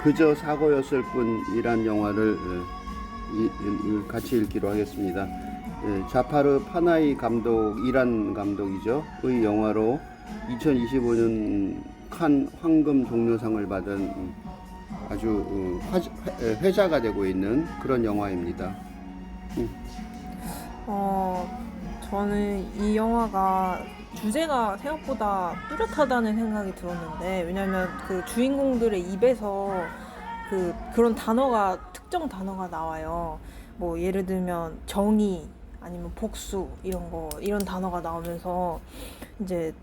그저 사고였을 뿐이란 영화를 같이 읽기로 하겠습니다. 자파르 파나히 감독, 이란 감독이죠. 의 영화로 2025년 칸 황금 종려상을 받은 아주 회자가 되고 있는 그런 영화입니다. 저는 이 영화가 주제가 생각보다 뚜렷하다는 생각이 들었는데, 왜냐면 그 주인공들의 입에서 그런 단어가, 특정 단어가 나와요. 뭐 예를 들면 정의 아니면 복수 이런 단어가 나오면서 이제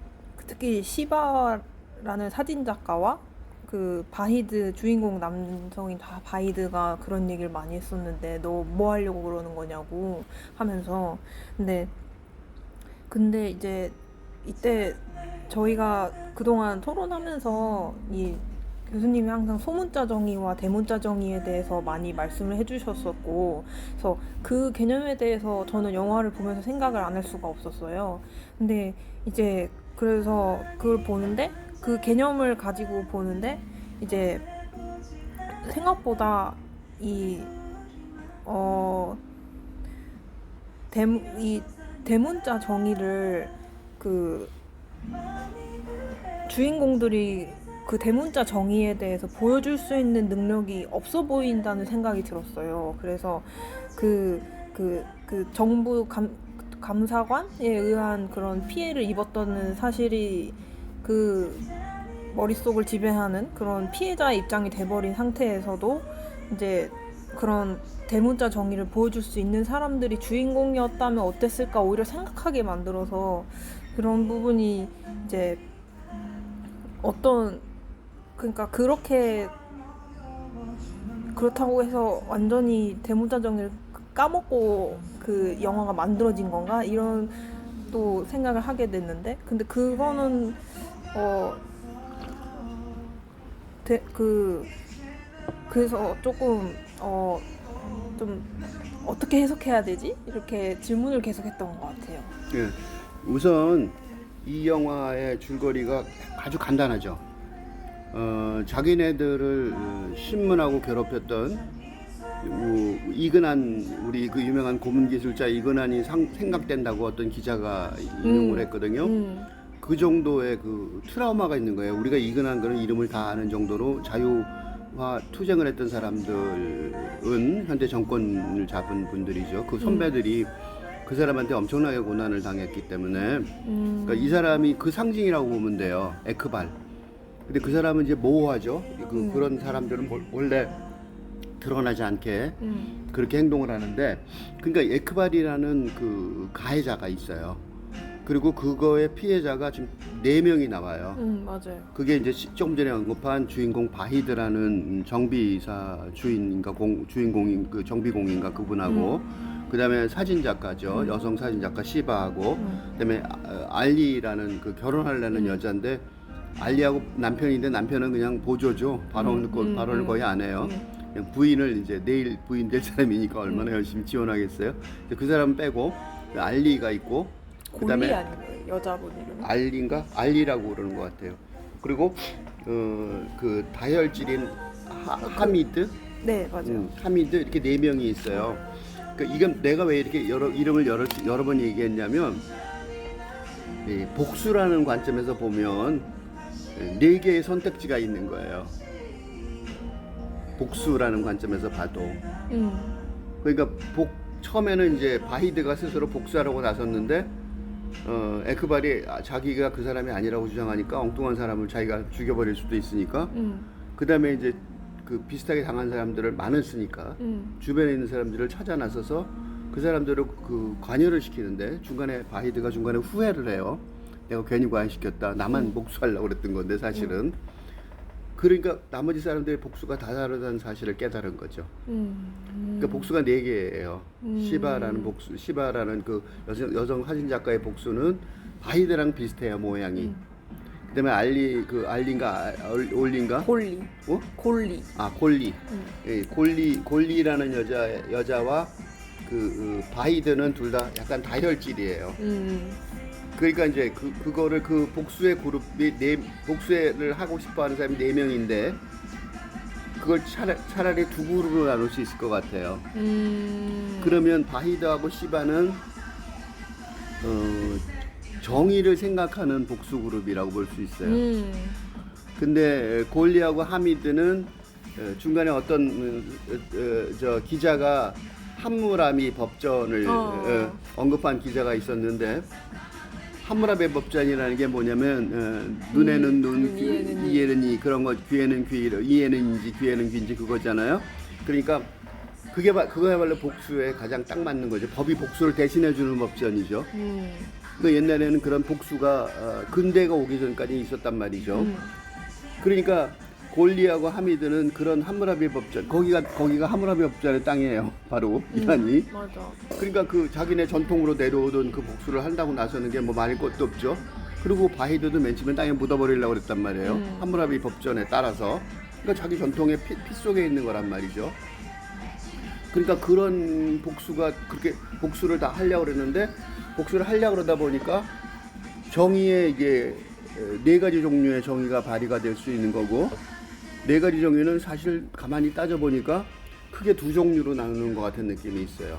특히 시바라는 사진 작가와 그 바히드, 주인공 남성인 바히드가 그런 얘기를 많이 했었는데, 너 뭐 하려고 그러는 거냐고 하면서. 근데 이제 이때 저희가 그동안 토론하면서 이 교수님이 항상 소문자 정의와 대문자 정의에 대해서 많이 말씀을 해주셨었고, 그래서 그 개념에 대해서 저는 영화를 보면서 생각을 안 할 수가 없었어요. 근데 이제 그래서 그걸 보는데, 그 개념을 가지고 보는데, 이제 생각보다 이 대문자 정의를 그 주인공들이 그 대문자 정의에 대해서 보여줄 수 있는 능력이 없어 보인다는 생각이 들었어요. 그래서 그 정부 감사관에 의한 그런 피해를 입었다는 사실이 그 머릿속을 지배하는 그런 피해자의 입장이 돼버린 상태에서도 이제 그런 대문자 정의를 보여줄 수 있는 사람들이 주인공이었다면 어땠을까 오히려 생각하게 만들어서, 그런 부분이 이제 그러니까 그렇다고 해서 완전히 대문자 정의를 까먹고 그 영화가 만들어진 건가, 이런 또 생각을 하게 됐는데, 근데 그거는 그래서 조금 좀 어떻게 해석해야 되지? 이렇게 질문을 계속했던 것 같아요. 예, 우선 이 영화의 줄거리가 아주 간단하죠. 자기네들을 신문하고 괴롭혔던 이근한, 우리 그 유명한 고문 기술자 이근한이 생각된다고 어떤 기자가 인용을 했거든요. 그 정도의 그 트라우마가 있는 거예요. 우리가 이근한 거는 이름을 다 아는 정도로 자유화 투쟁을 했던 사람들은 현재 정권을 잡은 분들이죠. 그 선배들이 그 사람한테 엄청나게 고난을 당했기 때문에, 그러니까 이 사람이 그 상징이라고 보면 돼요. 에크발. 근데 그 사람은 이제 모호하죠. 그런 사람들은 원래 드러나지 않게 그렇게 행동을 하는데, 그러니까 에크발이라는 그 가해자가 있어요. 그리고 그거의 피해자가 지금 4명이 나와요. 맞아요. 그게 이제 조금 전에 언급한 주인공 바히드라는 정비사 주인인가 주인공인 그 정비공인가 그분하고, 그다음에 사진 작가죠. 여성 사진 작가 시바하고, 그다음에 알리라는 그 결혼하려는 여자인데, 알리하고 남편인데 남편은 그냥 보조죠. 발언을 거의 안 해요. 그냥 부인을 이제 내일 부인 될 사람이니까 얼마나 열심히 지원하겠어요. 그 사람 빼고 알리가 있고, 골리 아닌가요? 여자분 이름? 알리인가? 알리라고 그러는 것 같아요. 그리고 그 다혈질인 하미드? 네, 맞아요. 하미드, 이렇게 4명이 있어요. 그러니까 이건 내가 왜 이렇게 이름을 여러 번 얘기했냐면, 이 복수라는 관점에서 보면 4개의 선택지가 있는 거예요. 복수라는 관점에서 봐도. 그러니까 처음에는 이제 바히드가 스스로 복수하려고 나섰는데, 에크발이 자기가 그 사람이 아니라고 주장하니까 엉뚱한 사람을 자기가 죽여버릴 수도 있으니까, 그 다음에 이제 그 비슷하게 당한 사람들을 많았으니까 주변에 있는 사람들을 찾아 나서서 그 사람들을 그 관여를 시키는데, 바히드가 중간에 후회를 해요. 내가 괜히 관여시켰다. 나만 복수하려고 그랬던 건데 사실은. 그러니까 나머지 사람들의 복수가 다 다르다는 사실을 깨달은 거죠. 그러니까 복수가 4개예요. 시바라는 그 여성 사진 작가의 복수는 바히드랑 비슷해요, 모양이. 그다음에 올린가? 골리. 골리. 골리. 예, 골리라는 여자와 그 바히드는 둘 다 약간 다혈질이에요. 그러니까 이제 그거를 그 복수의 그룹이 복수를 하고 싶어하는 사람이 4명인데, 그걸 차라리 두 그룹으로 나눌 수 있을 것 같아요. 그러면 바히드하고 시바는 정의를 생각하는 복수 그룹이라고 볼 수 있어요. 근데 골리하고 하미드는 중간에 어떤 저 기자가 함무라비 법전을 언급한 기자가 있었는데, 함무라비 법전이라는 게 뭐냐면 눈에는 눈, 이에는 이, 그런 거, 귀에는 귀, 이에는 인지, 귀에는 귀인지 그거잖아요. 그러니까 그거야말로 복수에 가장 딱 맞는 거죠. 법이 복수를 대신해 주는 법전이죠. 그 옛날에는 그런 복수가 근대가 오기 전까지 있었단 말이죠. 그러니까 골리하고 하미드는 그런 함무라비 법전, 거기가 함무라비 법전의 땅이에요. 바로 이란이. 맞아. 그러니까 그 자기네 전통으로 내려오던 그 복수를 한다고 나서는 게 뭐 말일 것도 없죠. 그리고 바히드도 맨 처음에 땅에 묻어버리려고 그랬단 말이에요. 함무라비 법전에 따라서. 그러니까 자기 전통의 피 속에 있는 거란 말이죠. 그러니까 그런 복수가 그렇게 복수를 다 하려고 그랬는데, 복수를 하려고 그러다 보니까 정의에 이게 네 가지 종류의 정의가 발휘가 될 수 있는 거고, 네 가지 정의는 사실 가만히 따져보니까 크게 두 종류로 나누는 것 같은 느낌이 있어요.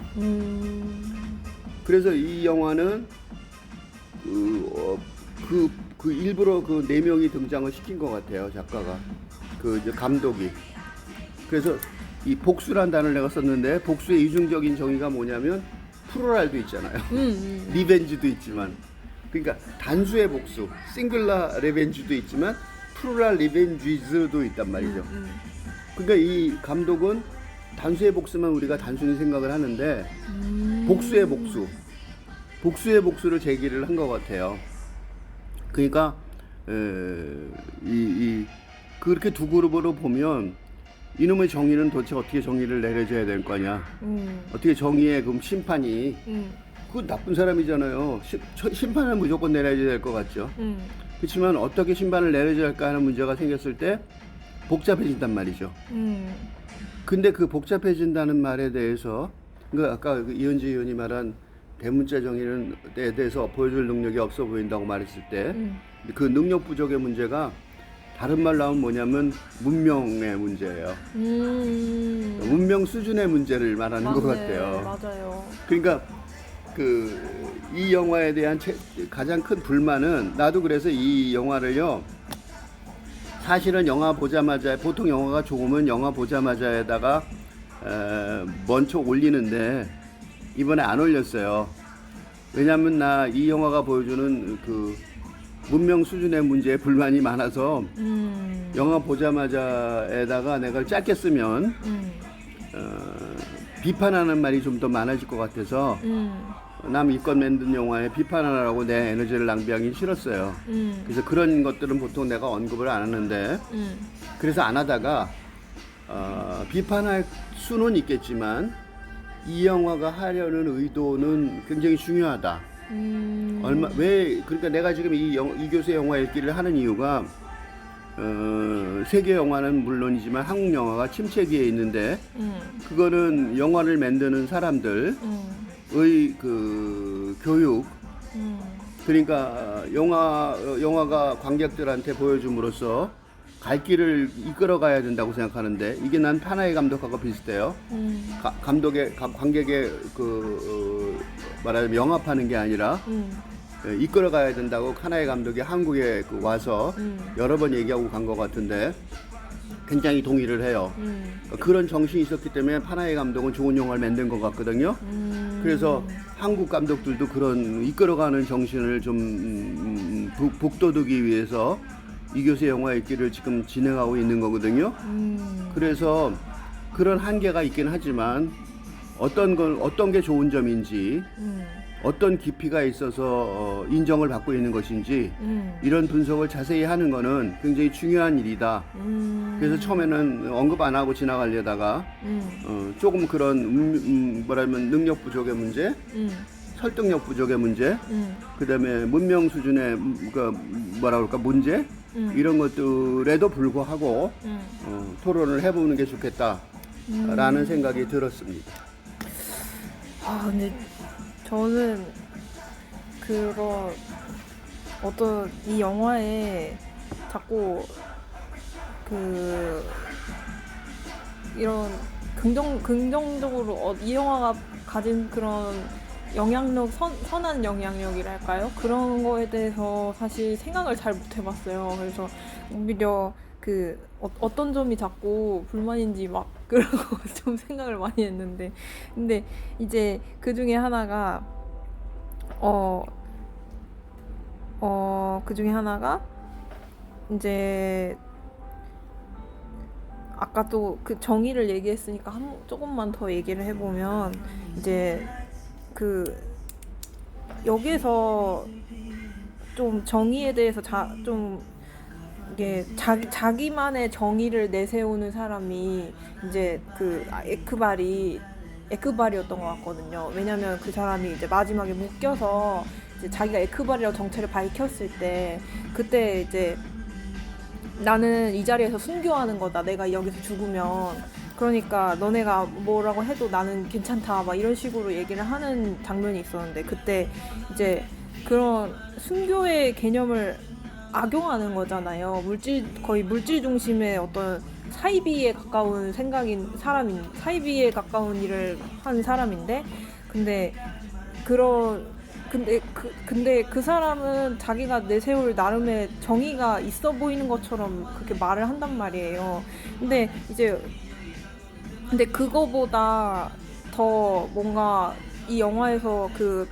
그래서 이 영화는 일부러 그 네 명이 등장을 시킨 것 같아요, 작가가. 그 감독이. 그래서 이 복수란 단어를 내가 썼는데, 복수의 이중적인 정의가 뭐냐면 플루랄도 있잖아요. 리벤지도 있지만, 그러니까 단수의 복수, 싱글라 리벤지도 있지만 플루랄 리벤지즈도 있단 말이죠. 그러니까 이 감독은 단수의 복수만 우리가 단순히 생각을 하는데 복수의 복수를 제기를 한 것 같아요. 그러니까 그렇게 두 그룹으로 보면 이놈의 정의는 도대체 어떻게 정의를 내려줘야 될 거냐? 어떻게 정의의 그럼 심판이 그 나쁜 사람이잖아요. 심판은 무조건 내려줘야 될 것 같죠. 그렇지만 어떻게 심판을 내려줘야 할까 하는 문제가 생겼을 때 복잡해진단 말이죠. 근데 그 복잡해진다는 말에 대해서, 그러니까 아까 그 이현지 의원이 말한 대문자 정의에 대해서 보여줄 능력이 없어 보인다고 말했을 때, 그 능력 부족의 문제가 다른 말로 하면 뭐냐면 문명의 문제예요. 문명 수준의 문제를 말하는 것 같아요. 맞아요. 그러니까 이 영화에 대한 가장 큰 불만은, 나도 그래서 이 영화를요, 사실은 영화 보자마자, 보통 영화가 좋으면 영화 보자마자에다가 먼저 올리는데 이번에 안 올렸어요. 왜냐하면 나 이 영화가 보여주는 그 문명 수준의 문제에 불만이 많아서 영화 보자마자에다가 내가 짧게 쓰면 비판하는 말이 좀 더 많아질 것 같아서 남 이권 만든 영화에 비판하라고 내 에너지를 낭비하기 싫었어요. 그래서 그런 것들은 보통 내가 언급을 안 하는데, 그래서 안 하다가 비판할 수는 있겠지만 이 영화가 하려는 의도는 굉장히 중요하다. 그러니까 내가 지금 이 교수의 영화 읽기를 하는 이유가, 세계 영화는 물론이지만 한국 영화가 침체기에 있는데, 그거는 영화를 만드는 사람들의 그 교육, 그러니까 영화가 관객들한테 보여줌으로써 갈 길을 이끌어가야 된다고 생각하는데, 이게 난 파나히 감독하고 비슷해요. 관객의 말하자면 영합하는 게 아니라 이끌어가야 된다고 카나이 감독이 한국에 와서 여러 번 얘기하고 간 것 같은데 굉장히 동의를 해요. 그런 정신이 있었기 때문에 파나이 감독은 좋은 영화를 만든 것 같거든요. 그래서 한국 감독들도 그런 이끌어가는 정신을 좀 북돋우기 위해서 이 교수의 영화 읽기를 지금 진행하고 있는 거거든요. 그래서 그런 한계가 있긴 하지만 어떤 게 좋은 점인지, 어떤 깊이가 있어서 인정을 받고 있는 것인지, 이런 분석을 자세히 하는 거는 굉장히 중요한 일이다. 그래서 처음에는 언급 안 하고 지나가려다가 조금 그런 뭐라면 능력 부족의 문제, 설득력 부족의 문제, 그다음에 문명 수준의 뭐라 그럴까 문제, 이런 것들에도 불구하고 토론을 해보는 게 좋겠다라는 생각이 들었습니다. 근데 저는 어떤 이 영화에 자꾸 이런 긍정적으로 이 영화가 가진 그런 영향력, 선한 영향력이랄까요? 그런 거에 대해서 사실 생각을 잘 못 해봤어요. 그래서 오히려 그 어떤 점이 자꾸 불만인지 막 그런 거 좀 생각을 많이 했는데, 근데 이제 그 중에 하나가 그 중에 하나가 이제 아까 또 그 정의를 얘기했으니까 조금만 더 얘기를 해보면, 이제 그 여기에서 좀 정의에 대해서 좀 이게 자기만의 정의를 내세우는 사람이 이제 그 에크발이었던 것 같거든요. 왜냐면 그 사람이 이제 마지막에 묶여서 이제 자기가 에크발이라고 정체를 밝혔을 때, 그때 이제 나는 이 자리에서 순교하는 거다. 내가 여기서 죽으면. 그러니까 너네가 뭐라고 해도 나는 괜찮다. 막 이런 식으로 얘기를 하는 장면이 있었는데, 그때 이제 그런 순교의 개념을 악용하는 거잖아요. 거의 물질 중심의 어떤 사이비에 가까운 사이비에 가까운 일을 한 사람인데, 근데 그 사람은 자기가 내세울 나름의 정의가 있어 보이는 것처럼 그렇게 말을 한단 말이에요. 근데 그거보다 더 뭔가 이 영화에서 그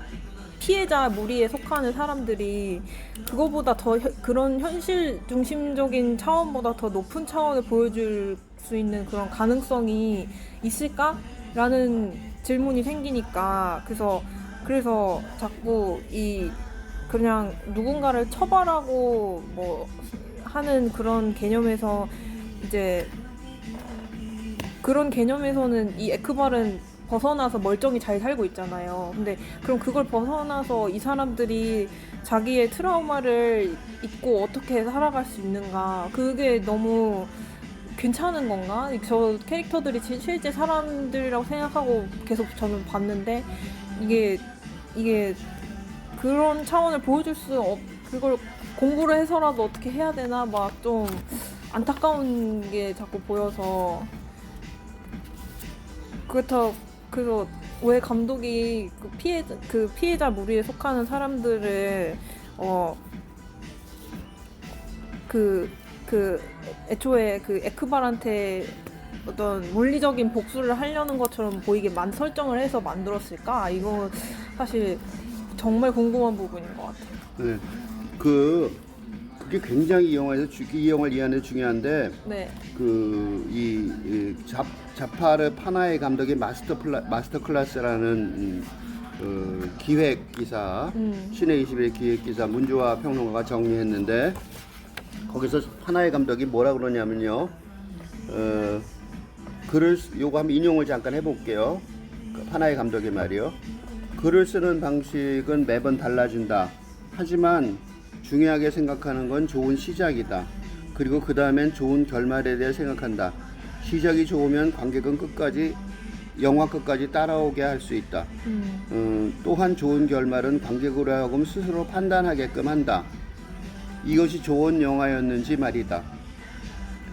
피해자 무리에 속하는 사람들이 그거보다 더 그런 현실 중심적인 차원보다 더 높은 차원을 보여줄 수 있는 그런 가능성이 있을까라는 질문이 생기니까, 그래서 자꾸 그냥 누군가를 처벌하고 뭐 하는 그런 개념에서, 이제 그런 개념에서는 이 에크발은 벗어나서 멀쩡히 잘 살고 있잖아요. 근데 그럼 그걸 벗어나서 이 사람들이 자기의 트라우마를 잊고 어떻게 살아갈 수 있는가? 그게 너무 괜찮은 건가? 저 캐릭터들이 실제 사람들이라고 생각하고 계속 저는 봤는데, 이게 그런 차원을 보여줄 그걸 공부를 해서라도 어떻게 해야 되나 막 좀 안타까운 게 자꾸 보여서, 그래서 왜 감독이 그 피해자 무리에 속하는 사람들을 애초에 그 에크발한테 어떤 물리적인 복수를 하려는 것처럼 보이게 설정을 해서 만들었을까? 이거 사실 정말 궁금한 부분인 것 같아요. 네, 그게 굉장히 이 영화를 이해하는 데 중요한데, 네. 자파르 파나에 감독의 마스터 클래스라는 기획 기사, 신의 21 기획 기사 문주화 평론가가 정리했는데, 거기서 파나에 감독이 뭐라 그러냐면요. 요거 한번 인용을 잠깐 해볼게요. 파나에 감독의 말이요. 글을 쓰는 방식은 매번 달라진다. 하지만 중요하게 생각하는 건 좋은 시작이다. 그리고 그 다음엔 좋은 결말에 대해 생각한다. 시작이 좋으면 관객은 영화 끝까지 따라오게 할 수 있다. 또한 좋은 결말은 관객으로 하여금 스스로 판단하게끔 한다. 이것이 좋은 영화였는지 말이다.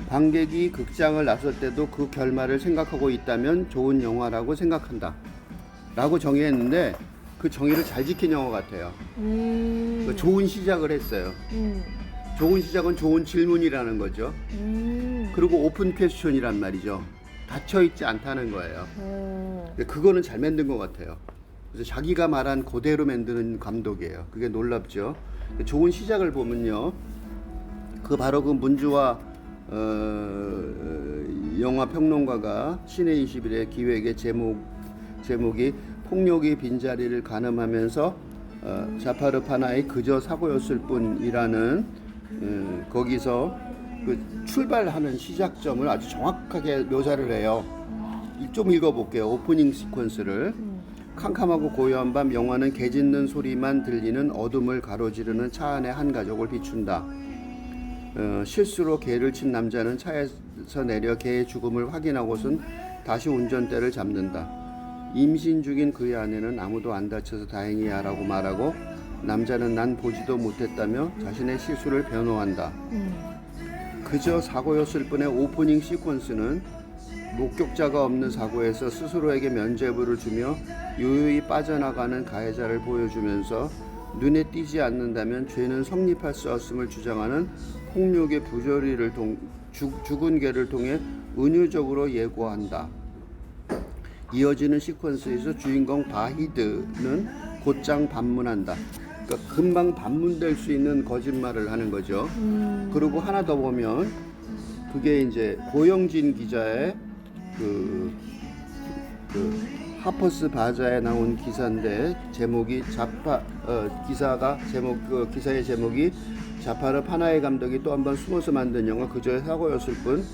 관객이 극장을 나설 때도 그 결말을 생각하고 있다면 좋은 영화라고 생각한다. 라고 정의했는데, 그 정의를 잘 지킨 영화 같아요. 좋은 시작을 했어요. 좋은 시작은 좋은 질문이라는 거죠. 그리고 오픈 퀘스천이란 말이죠. 닫혀있지 않다는 거예요. 그거는 잘 만든 것 같아요. 그래서 자기가 말한 그대로 만드는 감독이에요. 그게 놀랍죠. 좋은 시작을 보면요, 바로 그 문주화 영화 평론가가 신의 21의 기획의 제목이 폭력이 빈자리를 가늠하면서 자파르 파나의 그저 사고였을 뿐이라는, 거기서 그 출발하는 시작점을 아주 정확하게 묘사를 해요. 좀 읽어볼게요. 오프닝 시퀀스를. 캄캄하고 고요한 밤, 영화는 개 짖는 소리만 들리는 어둠을 가로지르는 차 안의 한 가족을 비춘다. 실수로 개를 친 남자는 차에서 내려 개의 죽음을 확인하고선 다시 운전대를 잡는다. 임신 중인 그의 아내는 아무도 안 다쳐서 다행이야 라고 말하고, 남자는 난 보지도 못했다며 자신의 실수를 변호한다. 그저 사고였을 뿐의 오프닝 시퀀스는 목격자가 없는 사고에서 스스로에게 면죄부를 주며 유유히 빠져나가는 가해자를 보여주면서 눈에 띄지 않는다면 죄는 성립할 수 없음을 주장하는 폭력의 부조리를 죽은 개를 통해 은유적으로 예고한다. 이어지는 시퀀스에서 주인공 바히드는 곧장 반문한다. 그러니까 금방 반문될 수 있는 거짓말을 하는 거죠. 그리고 하나 더 보면 그게 이제 고영진 기자의 그 하퍼스 바자에 나온 기사인데 제목이 기사의 제목이 자파르 파나히 감독이 또 한 번 숨어서 만든 영화 그저의 사고였을 뿐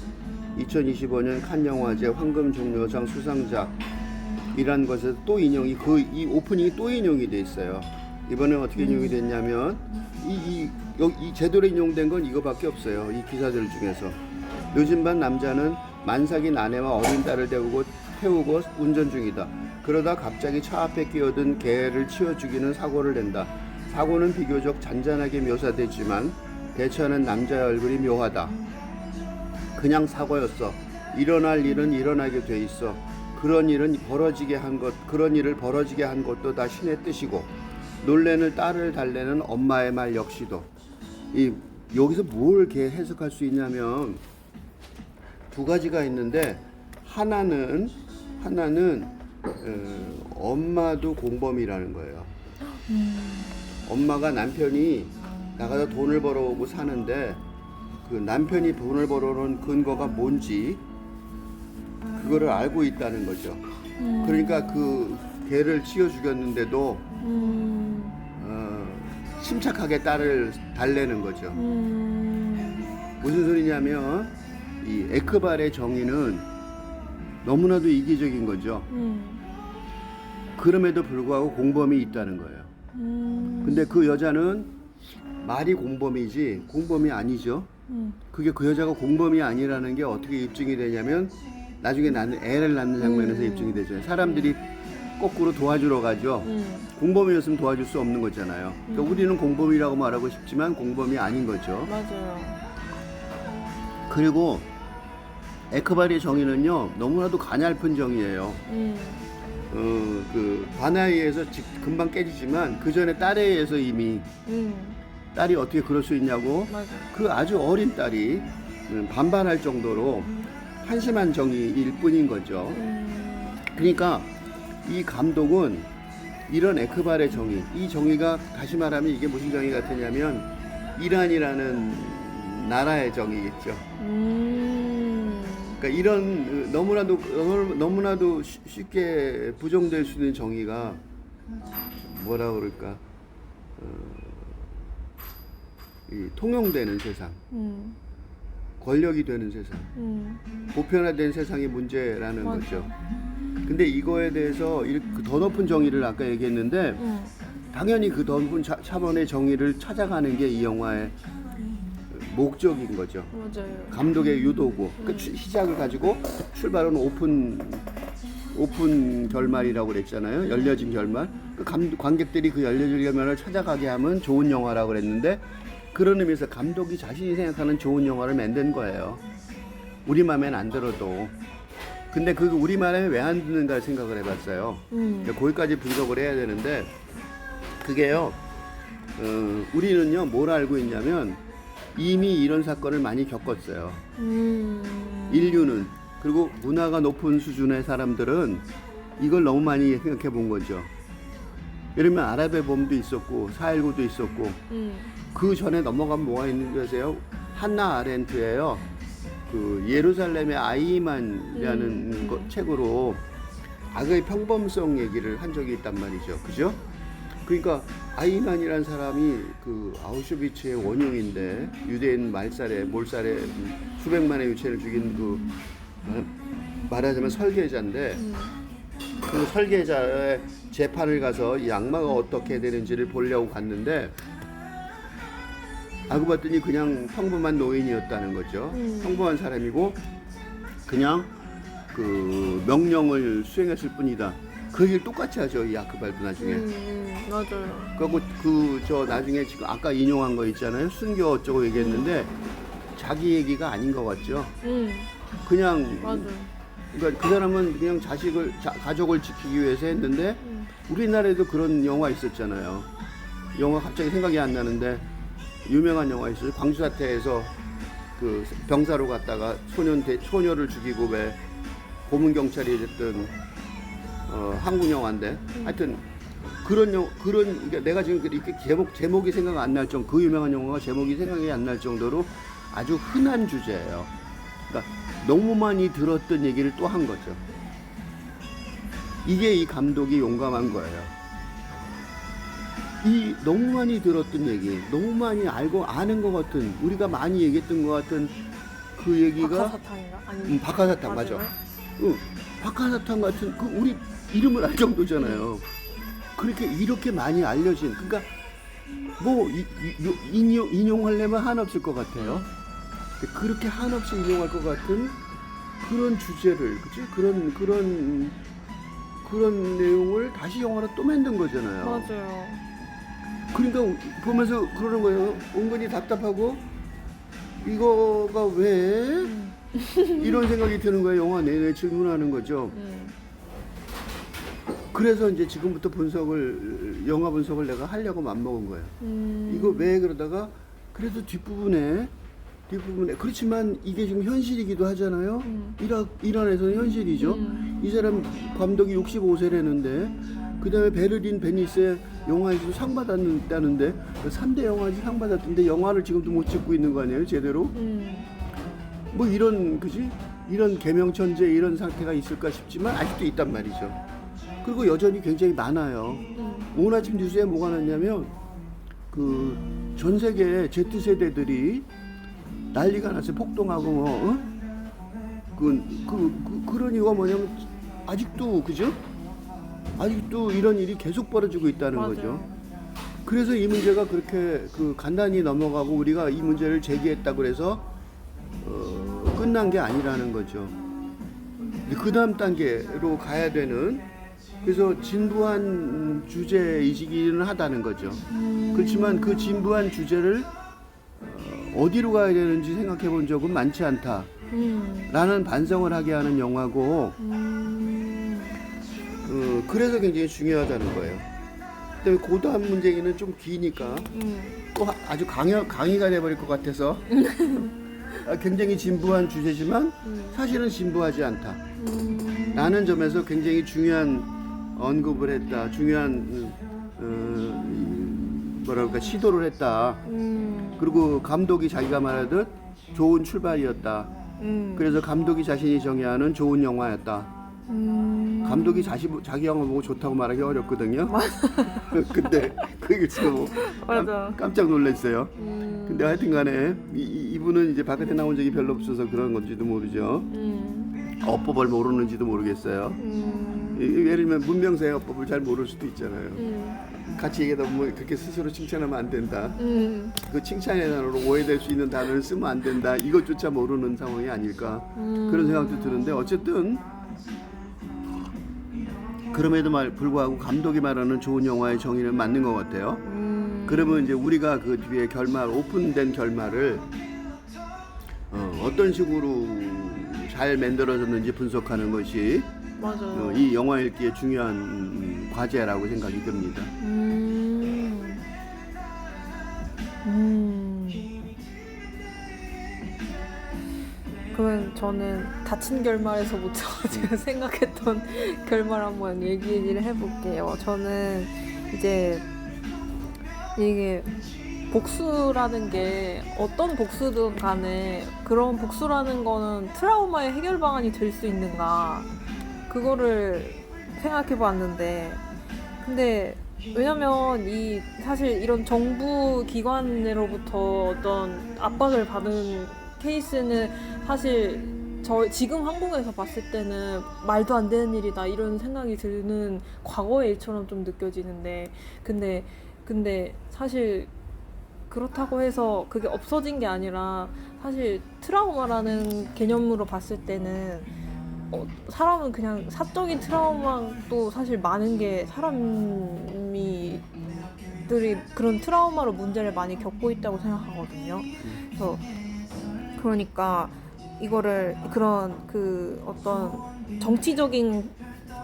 2025년 칸 영화제 황금 종려상 수상작이란 것에서 또 인용이 이 오프닝이 또 인용이 돼 있어요. 이번에 어떻게 인용이 됐냐면 이 제대로 인용된 건 이거밖에 없어요. 이 기사들 중에서 요즘 반 남자는 만삭인 아내와 어린 딸을 태우고 운전 중이다. 그러다 갑자기 차 앞에 끼어든 개를 치워 죽이는 사고를 낸다. 사고는 비교적 잔잔하게 묘사되지만 대처하는 남자의 얼굴이 묘하다. 그냥 사고였어. 일어날 일은 일어나게 돼 있어. 그런 일을 벌어지게 한 것도 다 신의 뜻이고 놀래는 딸을 달래는 엄마의 말 역시도. 여기서 뭘 이렇게 해석할 수 있냐면 두 가지가 있는데 하나는 엄마도 공범이라는 거예요. 엄마가 남편이 나가서 돈을 벌어오고 사는데 그 남편이 돈을 벌어오는 근거가 뭔지 그거를 알고 있다는 거죠. 그러니까 그 개를 치워 죽였는데도 침착하게 딸을 달래는 거죠. 무슨 소리냐면 이 에크발의 정의는 너무나도 이기적인 거죠. 그럼에도 불구하고 공범이 있다는 거예요. 근데 그 여자는 말이 공범이지 공범이 아니죠. 그게 그 여자가 공범이 아니라는 게 어떻게 입증이 되냐면 나중에 애를 낳는 장면에서 입증이 되죠. 사람들이 거꾸로 도와주러 가죠. 공범이었으면 도와줄 수 없는 거잖아요. 그러니까 우리는 공범이라고 말하고 싶지만 공범이 아닌 거죠. 맞아요. 그리고 에크바리의 정의는요 너무나도 가냘픈 정의예요. 그 바나에 의해서 금방 깨지지만 그 전에 딸에 의해서 이미 딸이 어떻게 그럴 수 있냐고 맞아. 그 아주 어린 딸이 반발할 정도로 한심한 정의일 뿐인 거죠. 그러니까 이 감독은 이런 에크발의 정의, 이 정의가 다시 말하면 이게 무슨 정의 같으냐면 이란이라는 나라의 정의겠죠. 그러니까 이런 너무나도 쉽게 부정될 수 있는 정의가 뭐라 그럴까? 이 통용되는 세상, 권력이 되는 세상, 보편화된 세상의 문제라는 맞아. 거죠. 근데 이거에 대해서 더 높은 정의를 아까 얘기했는데 당연히 그 더 높은 차원의 정의를 찾아가는 게 이 영화의 목적인 거죠. 맞아요. 감독의 유도고 그 시작을 가지고 출발은 오픈 결말이라고 그랬잖아요. 열려진 결말. 그 관객들이 그 열려진 결말을 찾아가게 하면 좋은 영화라고 그랬는데 그런 의미에서 감독이 자신이 생각하는 좋은 영화를 만든 거예요. 우리 마음엔 안 들어도. 근데 그 우리 마음에 왜 안 드는가 생각을 해봤어요. 거기까지 분석을 해야 되는데 그게요. 우리는요 뭘 알고 있냐면 이미 이런 사건을 많이 겪었어요. 인류는. 그리고 문화가 높은 수준의 사람들은 이걸 너무 많이 생각해 본 거죠. 예를 들면 아랍의 봄도 있었고 4.19도 있었고 그 전에 넘어가면 뭐가 있는 거세요? 한나 아렌트예요. 그 예루살렘의 아이만이라는 책으로 악의 평범성 얘기를 한 적이 있단 말이죠. 그죠? 그러니까 아이만이라는 사람이 그 아우슈비츠의 원흉인데 유대인 몰살에 수백만의 유체를 죽인 그 말하자면 설계자인데 그 설계자의 재판을 가서 이 악마가 어떻게 되는지를 보려고 갔는데 알고 봤더니 그냥 평범한 노인이었다는 거죠. 평범한 사람이고 그냥 그 명령을 수행했을 뿐이다. 그 얘기를 똑같이 하죠. 이 아크발도 나중에. 맞아요. 그리고 저 나중에 지금 아까 인용한 거 있잖아요. 순교 어쩌고 얘기했는데 자기 얘기가 아닌 것 같죠. 그냥 맞아요. 그러니까 그 사람은 그냥 가족을 지키기 위해서 했는데 우리나라에도 그런 영화 있었잖아요. 영화 갑자기 생각이 안 나는데 유명한 영화 있어요. 광주 사태에서 그 병사로 갔다가 소녀를 죽이고 왜 고문 경찰이 됐던 한국 영화인데 하여튼 그런 그러니까 내가 지금 이렇게 제목이 생각 안 날 정도 그 유명한 영화가 제목이 생각이 안 날 정도로 아주 흔한 주제예요. 그러니까 너무 많이 들었던 얘기를 또 한 거죠. 이게 이 감독이 용감한 거예요. 이 너무 많이 들었던 얘기, 너무 많이 알고 아는 것 같은 우리가 많이 얘기했던 것 같은 그 얘기가 박하사탕인가? 아니 박하사탕 맞아. 박하사탕 같은 그 우리 이름을 알 정도잖아요. 그렇게 이렇게 많이 알려진 그러니까 뭐 인용하려면 한없을 것 같아요. 그렇게 한없이 인용할 것 같은 그런 주제를 그치 그런 내용을 다시 영화로 또 만든 거잖아요. 맞아요. 그러니까 보면서 그러는 거예요. 은근히 답답하고 이거가 왜 이런 생각이 드는 거예요. 영화 내내 질문하는 거죠. 그래서 이제 지금부터 영화 분석을 내가 하려고 맘먹은 거예요. 이거 왜 그러다가 그래도 뒷부분에 그렇지만 이게 지금 현실이기도 하잖아요. 이란에서는 현실이죠. 이 사람 감독이 65세라는데 그 다음에 베를린 베니스에 영화에서 상 받았다는데 3대 영화에서 상 받았던데 영화를 지금도 못 찍고 있는 거 아니에요 제대로? 뭐 이런 이런 개명천재 이런 상태가 있을까 싶지만 아직도 있단 말이죠. 그리고 여전히 굉장히 많아요. 오늘 아침 뉴스에 뭐가 났냐면 그 전 세계 Z세대들이 난리가 났어요. 폭동하고 뭐 그런 이유가 뭐냐면 아직도 그죠? 아직도 이런 일이 계속 벌어지고 있다는 맞아요. 거죠. 그래서 이 문제가 그렇게 간단히 넘어가고 우리가 이 문제를 제기했다고 해서 끝난 게 아니라는 거죠. 그 다음 단계로 가야 되는 그래서 진부한 주제이기는 하다는 거죠. 그렇지만 그 진부한 주제를 어디로 가야 되는지 생각해 본 적은 많지 않다. 라는 반성을 하게 하는 영화고 그래서 굉장히 중요하다는 거예요. 그다음에 그 다음 문제는 좀 기니까 또 아주 강의가 돼버릴 것 같아서 굉장히 진부한 주제지만 사실은 진부하지 않다. 라는 점에서 굉장히 중요한 언급을 했다. 중요한 시도를 했다. 그리고 감독이 자기가 말하듯 좋은 출발이었다. 그래서 감독이 자신이 정의하는 좋은 영화였다. 감독이 자기 영화 보고 좋다고 말하기 어렵거든요. 근데 그 얘기를 듣고 깜짝 놀랐어요. 근데 하여튼간에 이분은 이제 바깥에 나온 적이 별로 없어서 그런 건지도 모르죠. 어법을 모르는지도 모르겠어요. 예를 들면 문명사의 어법을 잘 모를 수도 있잖아요. 같이 얘기하다 보면 그렇게 스스로 칭찬하면 안 된다. 그 칭찬의 단어로 오해될 수 있는 단어를 쓰면 안 된다. 이것조차 모르는 상황이 아닐까 그런 생각도 드는데 어쨌든 그럼에도 불구하고 감독이 말하는 좋은 영화의 정의는 맞는 것 같아요. 그러면 이제 우리가 그 뒤에 오픈된 결말을 어떤 식으로 잘 만들어졌는지 분석하는 것이 맞아요. 이 영화 읽기의 중요한 과제라고 생각이 듭니다. 그러면 저는 닫힌 결말에서부터 제가 생각했던 결말 한번 얘기를 해볼게요. 저는 이제 이게 복수라는 게 어떤 복수든 간에 그런 복수라는 거는 트라우마의 해결 방안이 될 수 있는가 그거를 생각해 봤는데 근데 왜냐면 사실 이런 정부 기관으로부터 어떤 압박을 받은 케이스는 사실 지금 한국에서 봤을 때는 말도 안 되는 일이다 이런 생각이 드는 과거의 일처럼 좀 느껴지는데 근데 사실 그렇다고 해서 그게 없어진 게 아니라 사실 트라우마라는 개념으로 봤을 때는 사람은 그냥 사적인 트라우마도 사실 많은 게 사람들이 그런 트라우마로 문제를 많이 겪고 있다고 생각하거든요. 그러니까 이거를 그런 그 어떤 정치적인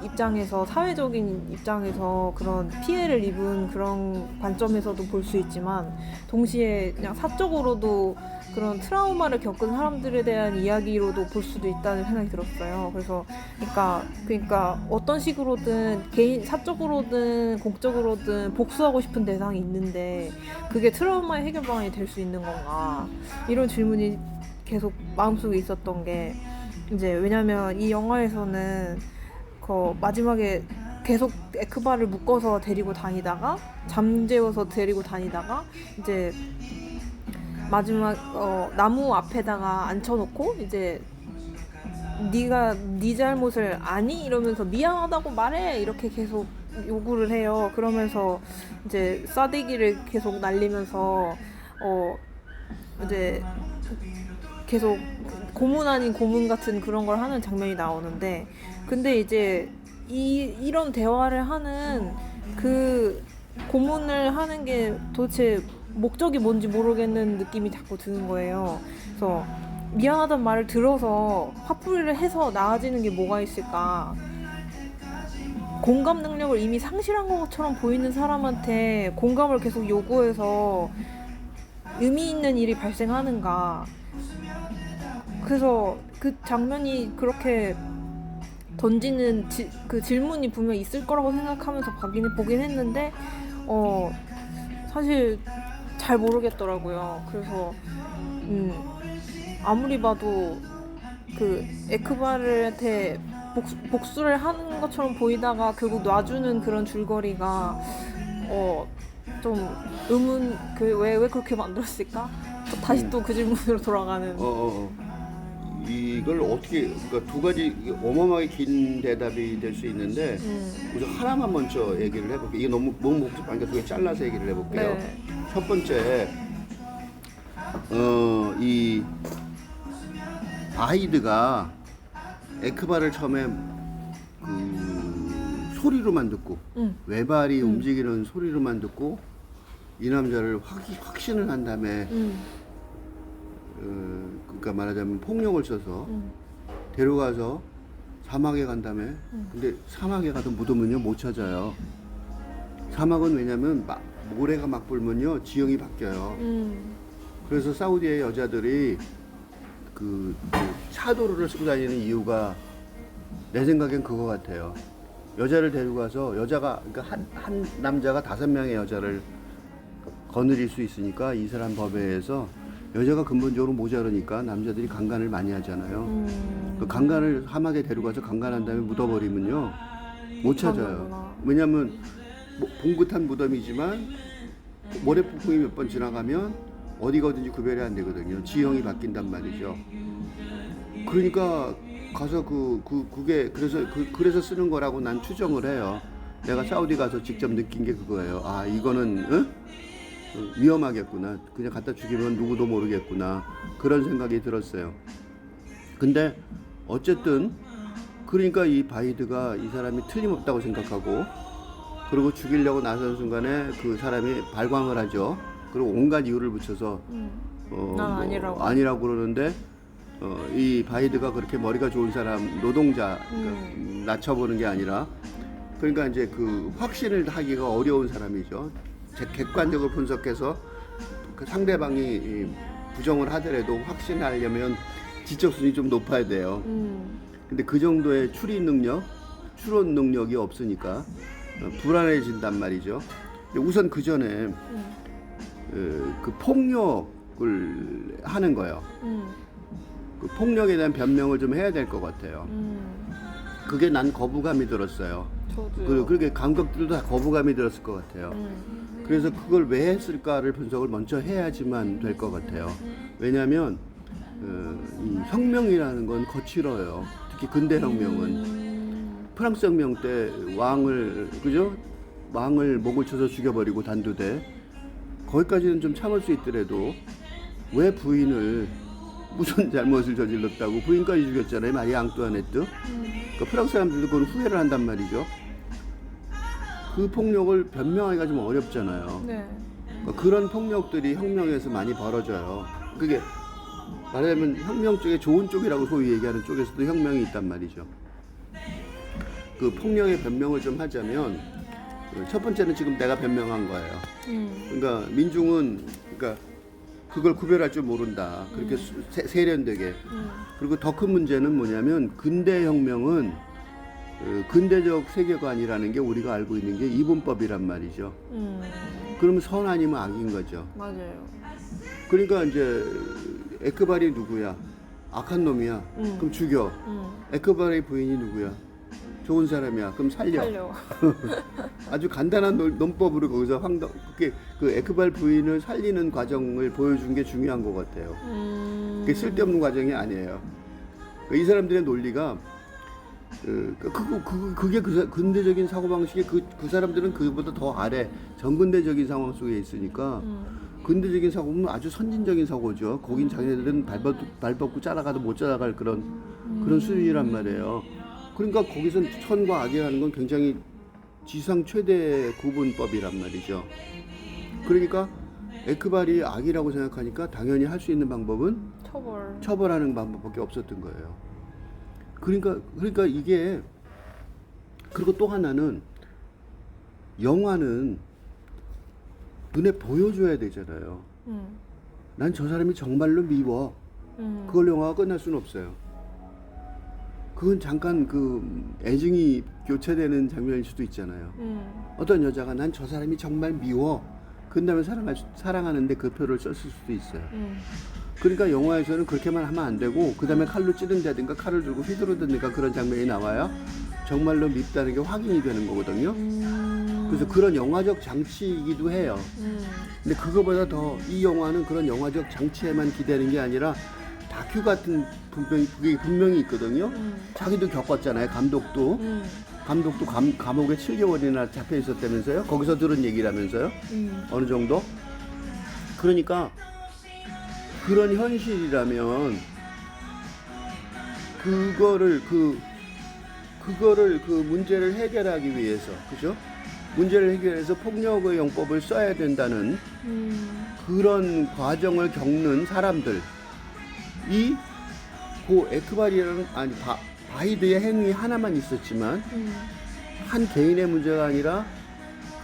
입장에서 사회적인 입장에서 그런 피해를 입은 그런 관점에서도 볼 수 있지만 동시에 그냥 사적으로도 그런 트라우마를 겪은 사람들에 대한 이야기로도 볼 수도 있다는 생각이 들었어요. 그래서 그러니까 어떤 식으로든 개인 사적으로든 공적으로든 복수하고 싶은 대상이 있는데 그게 트라우마의 해결 방안이 될 수 있는 건가 이런 질문이 계속 마음속에 있었던 게 이제 왜냐면 이 영화에서는 그 마지막에 계속 에크바를 묶어서 데리고 다니다가 잠재워서 데리고 다니다가 이제 마지막 나무 앞에다가 앉혀놓고 이제 네가 네 잘못을 아니 이러면서 미안하다고 말해 이렇게 계속 요구를 해요. 그러면서 이제 싸대기를 계속 날리면서 이제 계속 고문 아닌 고문 같은 그런 걸 하는 장면이 나오는데 근데 이제 이런 대화를 하는 그 고문을 하는 게 도대체 목적이 뭔지 모르겠는 느낌이 자꾸 드는 거예요. 그래서 미안하단 말을 들어서 화풀이를 해서 나아지는 게 뭐가 있을까? 공감 능력을 이미 상실한 것처럼 보이는 사람한테 공감을 계속 요구해서 의미 있는 일이 발생하는가? 그래서 그 장면이 그렇게 던지는 그 질문이 분명 있을 거라고 생각하면서 보긴 했는데 사실 잘 모르겠더라고요. 그래서 아무리 봐도 그 에크바르한테 복수를 하는 것처럼 보이다가 결국 놔주는 그런 줄거리가 좀 왜 그렇게 만들었을까? 다시 또 그 질문으로 돌아가는. 이걸 어떻게 그러니까 두 가지 어마어마하게 긴 대답이 될 수 있는데 우선 하나만 먼저 얘기를 해볼게요. 이게 너무 복잡하니까 두 개 잘라서 얘기를 해볼게요. 네. 첫 번째 이 바히드가 에크바를 처음에 그 소리로만 듣고 외발이 움직이는 소리로만 듣고 이 남자를 확신을 한 다음에 그러니까 말하자면 폭력을 써서 데려가서 사막에 간 다음에 근데 사막에 가도 무덤은요 못 찾아요. 사막은 왜냐면 모래가 막 불면요 지형이 바뀌어요. 그래서 사우디의 여자들이 그 차도르를 쓰고 다니는 이유가 내 생각엔 그거 같아요. 여자를 데리고 가서 여자가 그러니까 한 남자가 5명의 여자를 거느릴 수 있으니까 이 사람 법에 의해서 여자가 근본적으로 모자라니까 남자들이 강간을 많이 하잖아요. 그 강간을 사막에 데려가서 강간한 다음에 묻어버리면요 못 찾아요. 왜냐하면 봉긋한 무덤이지만 모래폭풍이 몇 번 지나가면 어디가 어딘지 구별이 안 되거든요. 지형이 바뀐단 말이죠. 그러니까 가서 그게 그래서 쓰는 거라고 난 추정을 해요. 내가 사우디 가서 직접 느낀 게 그거예요. 아 이거는 위험하겠구나. 그냥 갖다 죽이면 누구도 모르겠구나. 그런 생각이 들었어요. 근데 어쨌든 그러니까 이 바히드가 이 사람이 틀림없다고 생각하고 그리고 죽이려고 나선 순간에 그 사람이 발광을 하죠. 그리고 온갖 이유를 붙여서 난 아니라고 그러는데 이 바히드가 그렇게 머리가 좋은 사람 노동자 낮춰보는 게 아니라 그러니까 이제 그 확신을 하기가 어려운 사람이죠. 객관적으로 분석해서 그 상대방이 부정을 하더라도 확신하려면 지적 수준이 좀 높아야 돼요. 근데 그 정도의 추론 능력이 없으니까 불안해진단 말이죠. 근데 우선 그 전에 그 폭력을 하는 거예요. 그 폭력에 대한 변명을 좀 해야 될 것 같아요. 그게 난 거부감이 들었어요. 저도요. 그렇게 감독들도 다 거부감이 들었을 것 같아요. 그래서 그걸 왜 했을까를 분석을 먼저 해야지만 될 것 같아요. 왜냐하면 이 혁명이라는 건 거칠어요. 특히 근대 혁명은 프랑스 혁명 때 왕을 목을 쳐서 죽여버리고 단두대 거기까지는 좀 참을 수 있더라도 왜 부인을 무슨 잘못을 저질렀다고 부인까지 죽였잖아요. 마리 앙뚜아네트. 그러니까 프랑스 사람들도 그건 후회를 한단 말이죠. 그 폭력을 변명하기가 좀 어렵잖아요. 네. 그러니까 그런 폭력들이 혁명에서 많이 벌어져요. 그게 말하자면 혁명 쪽에 좋은 쪽이라고 소위 얘기하는 쪽에서도 혁명이 있단 말이죠. 그 폭력의 변명을 좀 하자면 첫 번째는 지금 내가 변명한 거예요. 그러니까 민중은 그러니까 그걸 구별할 줄 모른다. 그렇게 세련되게. 그리고 더 큰 문제는 뭐냐면 근대 혁명은 근대적 세계관이라는 게 우리가 알고 있는 게 이분법이란 말이죠. 그러면 선 아니면 악인 거죠. 맞아요. 그러니까 이제 에크발이 누구야? 악한 놈이야. 그럼 죽여. 에크발의 부인이 누구야? 좋은 사람이야. 그럼 살려. 아주 간단한 논법으로 거기서 그게 그 에크발 부인을 살리는 과정을 보여준 게 중요한 것 같아요. 그게 쓸데없는 과정이 아니에요. 이 사람들의 논리가 그게 근대적인 사고방식에 그 사람들은 그보다 더 아래 전근대적인 상황 속에 있으니까 근대적인 사고는 아주 선진적인 사고죠. 거긴 자기네들은 발벗고 따라가도 못 따라갈 그런 수준이란 말이에요. 그러니까 거기선 선과 악이라는 건 굉장히 지상 최대 구분법이란 말이죠. 그러니까 에크발이 악이라고 생각하니까 당연히 할 수 있는 방법은 처벌하는 방법밖에 없었던 거예요. 그러니까 이게 그리고 또 하나는 영화는 눈에 보여줘야 되잖아요. 난 저 사람이 정말로 미워. 그걸 영화가 끝날 수는 없어요. 그건 잠깐 그 애증이 교체되는 장면일 수도 있잖아요. 어떤 여자가 난 저 사람이 정말 미워. 그 다음에 사랑하는데 그 표를 썼을 수도 있어요. 그러니까 영화에서는 그렇게만 하면 안 되고 그 다음에 칼로 찌른다든가 칼을 들고 휘두르든가 그런 장면이 나와야 정말로 밉다는 게 확인이 되는 거거든요. 그래서 그런 영화적 장치이기도 해요. 근데 그거보다 더 이 영화는 그런 영화적 장치에만 기대는 게 아니라 다큐 같은 그게 분명히 있거든요. 자기도 겪었잖아요. 감독도 감옥에 7개월이나 잡혀 있었다면서요. 거기서 들은 얘기라면서요. 어느 정도. 그러니까 그런 현실이라면 그거를 그 문제를 해결하기 위해서, 그죠? 문제를 해결해서 폭력의 용법을 써야 된다는 그런 과정을 겪는 사람들, 그 에크발이라는 바이드의 행위 하나만 있었지만 한 개인의 문제가 아니라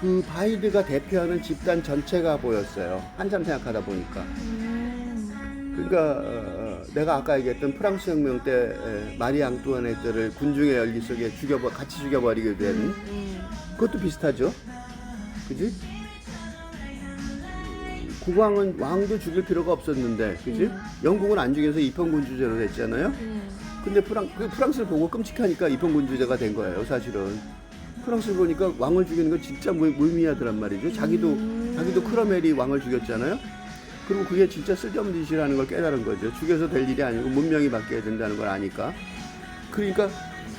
그 바이드가 대표하는 집단 전체가 보였어요. 한참 생각하다 보니까. 그러니까 내가 아까 얘기했던 프랑스 혁명 때 마리 앙뚜아네트를 군중의 열기 속에 같이 죽여버리게 된 그것도 비슷하죠. 그지? 국왕은 왕도 죽일 필요가 없었는데, 그지? 영국은 안 죽여서 입헌군주제로 됐잖아요. 근데 프랑스를 보고 끔찍하니까 입헌군주제가 된 거예요, 사실은. 프랑스를 보니까 왕을 죽이는 건 진짜 무의미하더란 말이죠. 자기도 크로멜이 왕을 죽였잖아요. 그리고 그게 진짜 쓸데없는 짓이라는 걸 깨달은 거죠. 죽여서 될 일이 아니고 문명이 바뀌어야 된다는 걸 아니까. 그러니까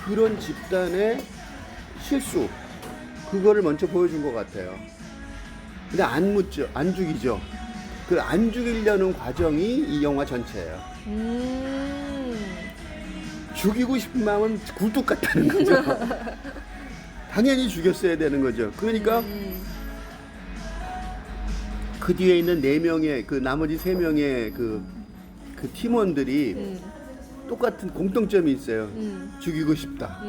그런 집단의 실수, 그거를 먼저 보여준 것 같아요. 근데 안 죽이죠. 그 안 죽이려는 과정이 이 영화 전체예요. 죽이고 싶은 마음은 굴뚝 같다는 거죠. 당연히 죽였어야 되는 거죠. 그러니까 그 뒤에 있는 4명의 그 나머지 3명의 그 팀원들이 똑같은 공통점이 있어요. 죽이고 싶다.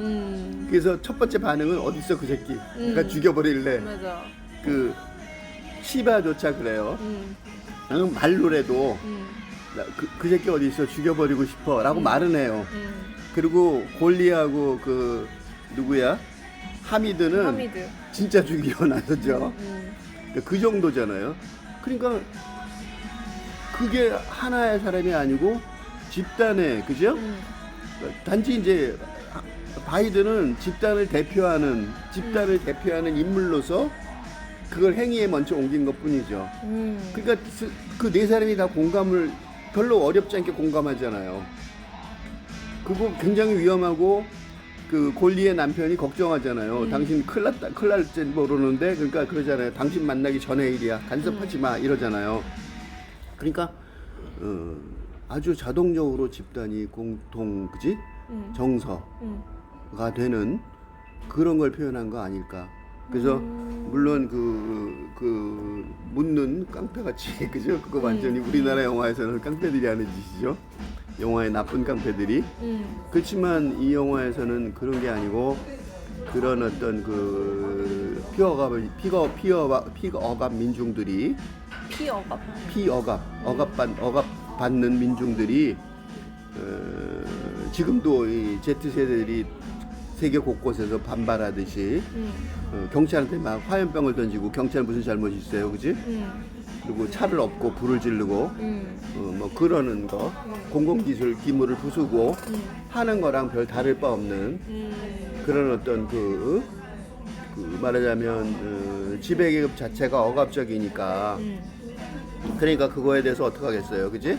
그래서 첫 번째 반응은 어딨어 그 새끼. 그러니까 죽여버릴래. 맞아. 그 시바조차 그래요. 말로라도 그 새끼 어디 있어 죽여버리고 싶어라고 말은 해요. 그리고 골리하고 그 누구야 하미드는 진짜 죽이고 나서죠. 그 정도잖아요. 그러니까 그게 하나의 사람이 아니고 집단의, 그죠? 단지 이제 바이든은 집단을 대표하는 인물로서 그걸 행위에 먼저 옮긴 것 뿐이죠. 그러니까 그 4사람이 다 공감을 별로 어렵지 않게 공감하잖아요. 그거 굉장히 위험하고 그 골리의 남편이 걱정하잖아요. 당신 큰일 날지 모르는데, 그러니까 그러잖아요. 당신 만나기 전의 일이야. 간섭하지 마. 이러잖아요. 그러니까 아주 자동적으로 집단이 그지? 정서가 되는 그런 걸 표현한 거 아닐까. 그래서 물론 그 묻는 깡패같이 그죠? 그거 완전히 우리나라 영화에서는 깡패들이 하는 짓이죠. 영화의 나쁜 깡패들이. 그렇지만 이 영화에서는 그런 게 아니고 그런 어떤 그 피어갑 민중들이 억압받는 민중들이 지금도 이 Z세대들이 세계 곳곳에서 반발하듯이 경찰한테 막 화염병을 던지고 경찰 무슨 잘못이 있어요, 그지? 그리고 차를 엎고 불을 지르고 뭐 그러는 거 공공기술 기물을 부수고 하는 거랑 별 다를 바 없는 그런 어떤 그 말하자면 지배계급 자체가 억압적이니까 그러니까 그거에 대해서 어떻게 하겠어요, 그지?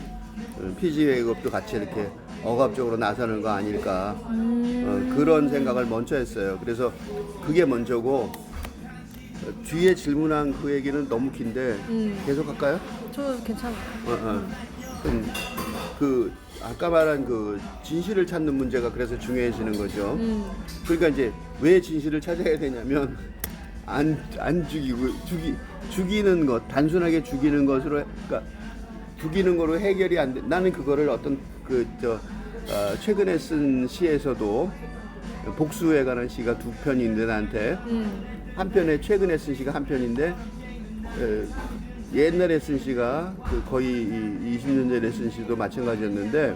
피지계급도 같이 이렇게 억압적으로 나서는 거 아닐까 그런 생각을 먼저 했어요. 그래서 그게 먼저고 뒤에 질문한 그 얘기는 너무 긴데 계속 할까요? 저 괜찮아요. 그럼 그 아까 말한 그 진실을 찾는 문제가 그래서 중요해지는 거죠. 그러니까 이제 왜 진실을 찾아야 되냐면 안 죽이고 죽이는 것 단순하게 죽이는 것으로 그러니까 죽이는 거로 해결이 안 돼. 나는 그거를 어떤 최근에 쓴 시에서도 복수에 관한 시가 두 편인데 나한테 한 편에 최근에 쓴 시가 한 편인데 옛날에 쓴 시가 거의 20년 전에 쓴 시도 마찬가지였는데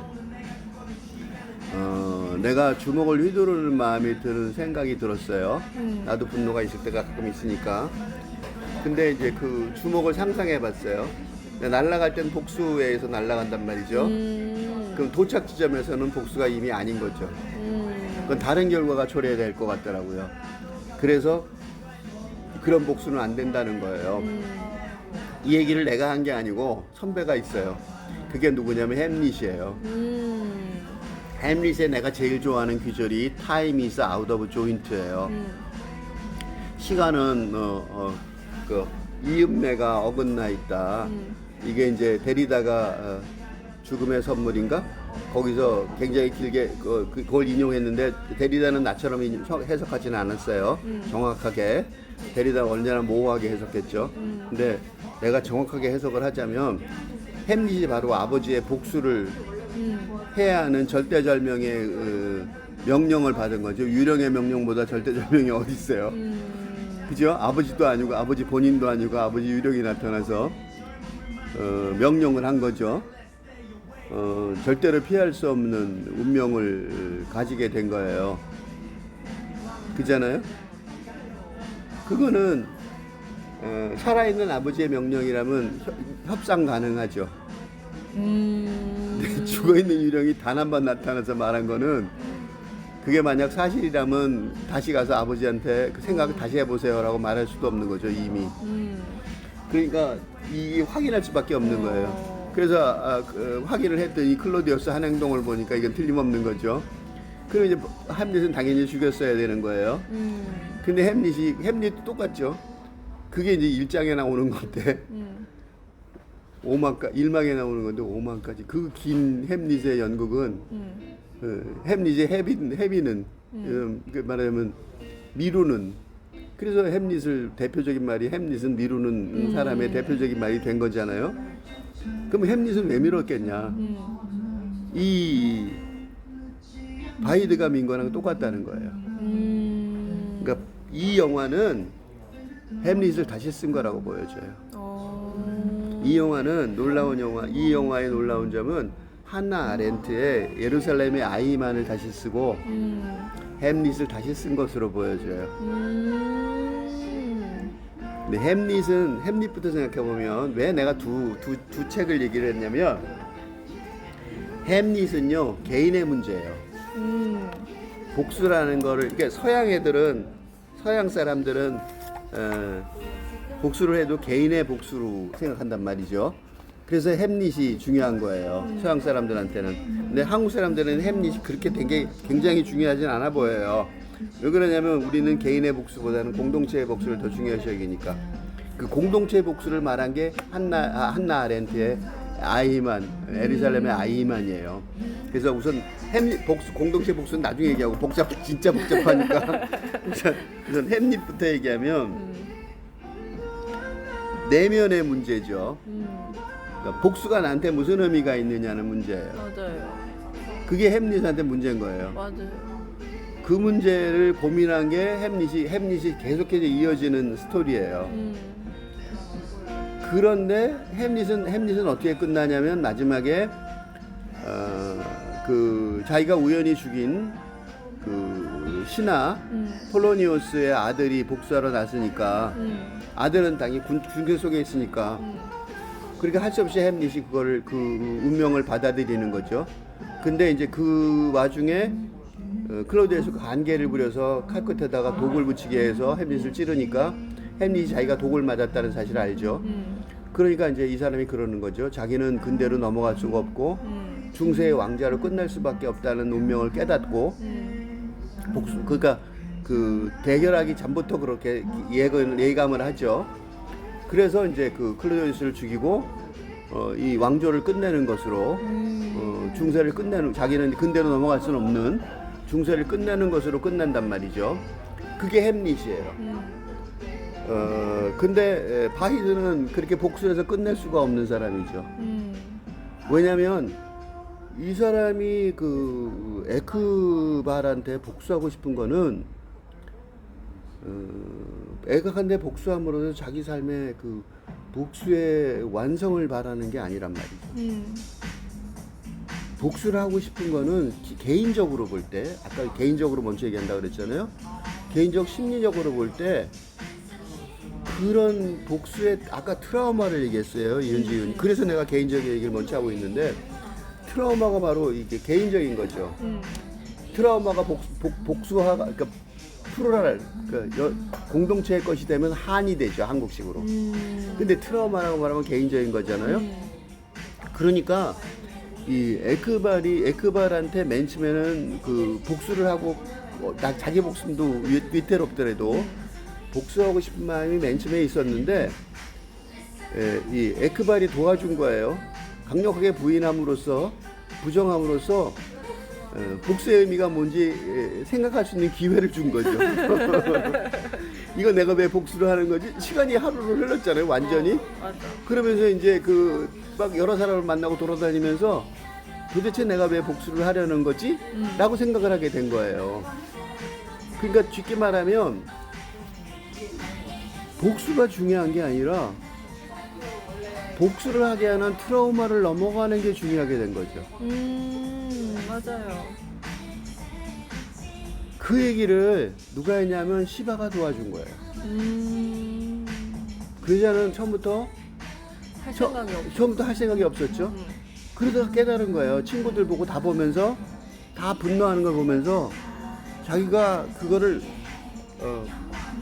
내가 주먹을 휘두르는 마음이 드는 생각이 들었어요. 나도 분노가 있을 때가 가끔 있으니까. 근데 이제 그 주먹을 상상해봤어요. 날아갈 땐 복수에서 날아간단 말이죠. 그럼 도착 지점에서는 복수가 이미 아닌 거죠. 그건 다른 결과가 초래될 것 같더라고요. 그래서 그런 복수는 안 된다는 거예요. 이 얘기를 내가 한 게 아니고 선배가 있어요. 그게 누구냐면 햄릿이에요. 햄릿의 내가 제일 좋아하는 귀절이 Time is out of joint예요. 시간은 이음매가 어긋나 있다. 이게 이제 데리다가 죽음의 선물인가? 거기서 굉장히 길게 그걸 인용했는데 데리다는 나처럼 해석하지는 않았어요. 정확하게 데리다가 언제나 모호하게 해석했죠. 근데 내가 정확하게 해석을 하자면 햄릿이 바로 아버지의 복수를 해야 하는 절대절명의 명령을 받은 거죠. 유령의 명령보다 절대절명이 어디 있어요? 그죠? 아버지도 아니고 아버지 본인도 아니고 아버지 유령이 나타나서 명령을 한 거죠. 절대로 피할 수 없는 운명을 가지게 된 거예요. 그잖아요? 그거는 살아있는 아버지의 명령이라면 협상 가능하죠. 죽어있는 유령이 단 한 번 나타나서 말한 거는 그게 만약 사실이라면 다시 가서 아버지한테 그 생각 다시 해보세요라고 말할 수도 없는 거죠, 이미. 그러니까 이 확인할 수밖에 없는 거예요. 그래서 확인을 했더니 클로디우스 한 행동을 보니까 이건 틀림없는 거죠. 그럼 이제 햄릿은 당연히 죽였어야 되는 거예요. 근데 햄릿도 똑같죠. 그게 이제 1장에 나오는 건데 1막에 나오는 건데 5막까지 그 긴 햄릿의 연극은 햄릿의 헤비는 말하자면 미루는 그래서 햄릿을 대표적인 말이 햄릿은 미루는 사람의 대표적인 말이 된 거잖아요. 그럼 햄릿은 왜 미뤘겠냐? 이 바이드가 민 거랑 똑같다는 거예요. 그러니까 이 영화는 햄릿을 다시 쓴 거라고 보여져요. 이 영화는 놀라운 영화. 이 영화의 놀라운 점은 한나 아렌트의 예루살렘의 아이만을 다시 쓰고 햄릿을 다시 쓴 것으로 보여져요. 근데 햄릿부터 생각해 보면 왜 내가 두 책을 얘기를 했냐면 햄릿은요 개인의 문제예요. 복수라는 거를 그러니까 서양 사람들은 복수를 해도 개인의 복수로 생각한단 말이죠. 그래서 햄릿이 중요한 거예요. 서양 사람들한테는. 근데 한국 사람들은 햄릿이 그렇게 되게 굉장히 중요하진 않아 보여요. 왜 그러냐면 우리는 개인의 복수보다는 공동체의 복수를 더 중요시 여기니까. 그 공동체의 복수를 말한 게 한나 아렌트의 아히만, 예루살렘의 아히만이에요. 그래서 우선 공동체 복수는 나중에 얘기하고 진짜 복잡하니까 우선 햄릿부터 얘기하면 내면의 문제죠. 그러니까 복수가 나한테 무슨 의미가 있느냐는 문제예요. 맞아요. 그게 햄릿한테 문제인 거예요. 맞아요. 그 문제를 고민한 게 햄릿이 계속해서 이어지는 스토리예요. 그런데 햄릿은 어떻게 끝나냐면 마지막에 그 자기가 우연히 죽인 그 신하 폴로니오스의 아들이 복수하러 나서니까 아들은 당연히 군대 속에 있으니까 그러니까 할 수 없이 햄릿이 그거를 그 운명을 받아들이는 거죠. 근데 이제 그 와중에 클로디에스가 간계를 부려서 칼 끝에다가 독을 붙이게 해서 햄릿을 찌르니까 햄릿이 자기가 독을 맞았다는 사실을 알죠. 그러니까 이제 이 사람이 그러는 거죠. 자기는 근대로 넘어갈 수가 없고 중세의 왕자로 끝날 수밖에 없다는 운명을 깨닫고 그러니까 그 대결하기 전부터 그렇게 예감을 하죠. 그래서 이제 그 클로디우스를 죽이고 이 왕조를 끝내는 것으로 중세를 끝내는 자기는 근대로 넘어갈 수는 없는 중세를 끝내는 것으로 끝난단 말이죠. 그게 햄릿이에요. 근데 바히드는 그렇게 복수해서 끝낼 수가 없는 사람이죠. 왜냐면 이 사람이 그 에크발한테 복수하고 싶은 거는 에크발한테 복수함으로써 자기 삶의 그 복수의 완성을 바라는 게 아니란 말이죠. 복수를 하고 싶은 거는 개인적으로 볼 때, 아까 개인적으로 먼저 얘기한다 그랬잖아요. 개인적 심리적으로 볼 때 그런 복수의 아까 트라우마를 얘기했어요, 이은지 의원이. 그래서 내가 개인적인 얘기를 먼저 하고 있는데 트라우마가 바로 이게 개인적인 거죠. 트라우마가 복수가 그러니까 플루랄 그러니까 공동체의 것이 되면 한이 되죠, 한국식으로. 근데 트라우마라고 말하면 개인적인 거잖아요. 그러니까 이 에크발한테 맨 처음에는 그 복수를 하고 자기 목숨도 위태롭더라도 복수하고 싶은 마음이 맨 처음에 있었는데 이 에크발이 도와준 거예요. 강력하게 부정함으로써 복수의 의미가 뭔지 생각할 수 있는 기회를 준 거죠. 이거 내가 왜 복수를 하는 거지? 시간이 하루를 흘렀잖아요, 완전히. 맞아. 그러면서 이제 그 막 여러 사람을 만나고 돌아다니면서 도대체 내가 왜 복수를 하려는 거지? 라고 생각을 하게 된 거예요. 그러니까 쉽게 말하면 복수가 중요한 게 아니라 복수를 하게 하는 트라우마를 넘어가는 게 중요하게 된 거죠. 맞아요. 그 얘기를 누가 했냐면 시바가 도와준 거예요. 그 여자는 처음부터 할 생각이 없었죠. 그러다가 깨달은 거예요. 친구들 보고 다 보면서 다 분노하는 걸 보면서 자기가 그거를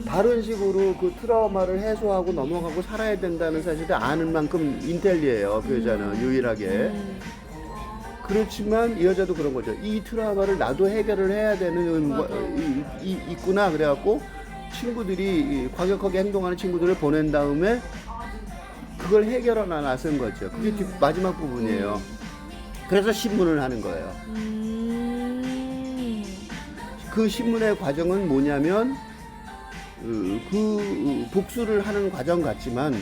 다른 식으로 그 트라우마를 해소하고 넘어가고 살아야 된다는 사실을 아는 만큼 인텔리예요. 그 여자는 유일하게. 그렇지만 이 여자도 그런 거죠. 이 트라우마를 나도 해결을 해야 되는 있구나. 그래갖고 친구들이 과격하게 행동하는 친구들을 보낸 다음에 그걸 해결하나 나선 거죠. 그게 마지막 부분이에요. 그래서 신문을 하는 거예요. 그 신문의 과정은 뭐냐면 그 복수를 하는 과정 같지만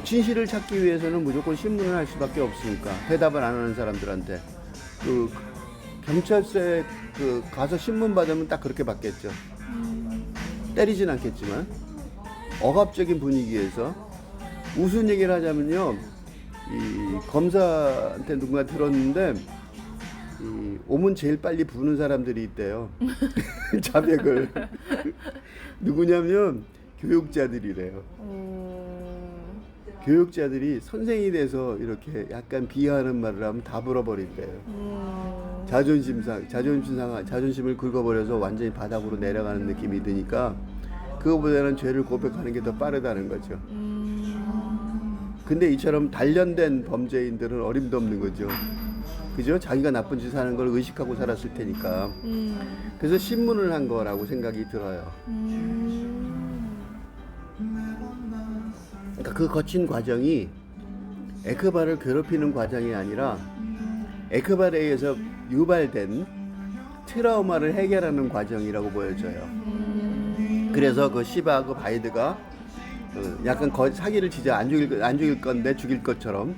진실을 찾기 위해서는 무조건 신문을 할 수밖에 없으니까 대답을 안 하는 사람들한테 그 경찰서에 그 가서 신문 받으면 딱 그렇게 받겠죠. 때리진 않겠지만 억압적인 분위기에서 무슨 얘기를 하자면요, 이 검사한테 누군가 들었는데 이 오면 제일 빨리 부는 사람들이 있대요. 자백을. 누구냐면 교육자들이래요. 교육자들이 선생이 돼서 이렇게 약간 비하하는 말을 하면 다 불어버린대요. 자존심을 긁어버려서 완전히 바닥으로 내려가는 느낌이 드니까 그거보다는 죄를 고백하는 게 더 빠르다는 거죠. 근데 이처럼 단련된 범죄인들은 어림도 없는 거죠. 그죠? 자기가 나쁜 짓을 하는 걸 의식하고 살았을 테니까. 그래서 신문을 한 거라고 생각이 들어요. 그러니까 그 거친 과정이 에크바를 괴롭히는 과정이 아니라 에크바에 의해서 유발된 트라우마를 해결하는 과정이라고 보여져요. 그래서 그 시바하고 바이드가 약간 사기를 치자 안 죽일 건데 죽일 것처럼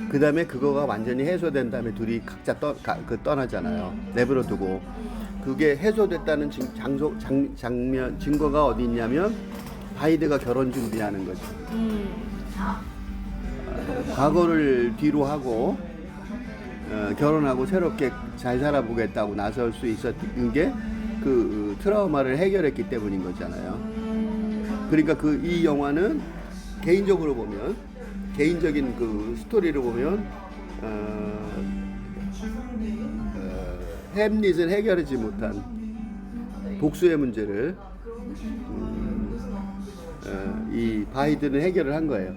그 다음에 그거가 완전히 해소된 다음에 둘이 각자 떠나잖아요. 내버려 두고 그게 해소됐다는 장면 증거가 어디 있냐면 바이드가 결혼 준비하는 거죠. 과거를 뒤로 하고 결혼하고 새롭게 잘 살아보겠다고 나설 수 있었던 게 그 트라우마를 해결했기 때문인 거잖아요. 그러니까 이 영화는 개인적으로 보면 개인적인 그 스토리를 보면 햄릿은 해결하지 못한 복수의 문제를 이 바이드는 해결을 한 거예요.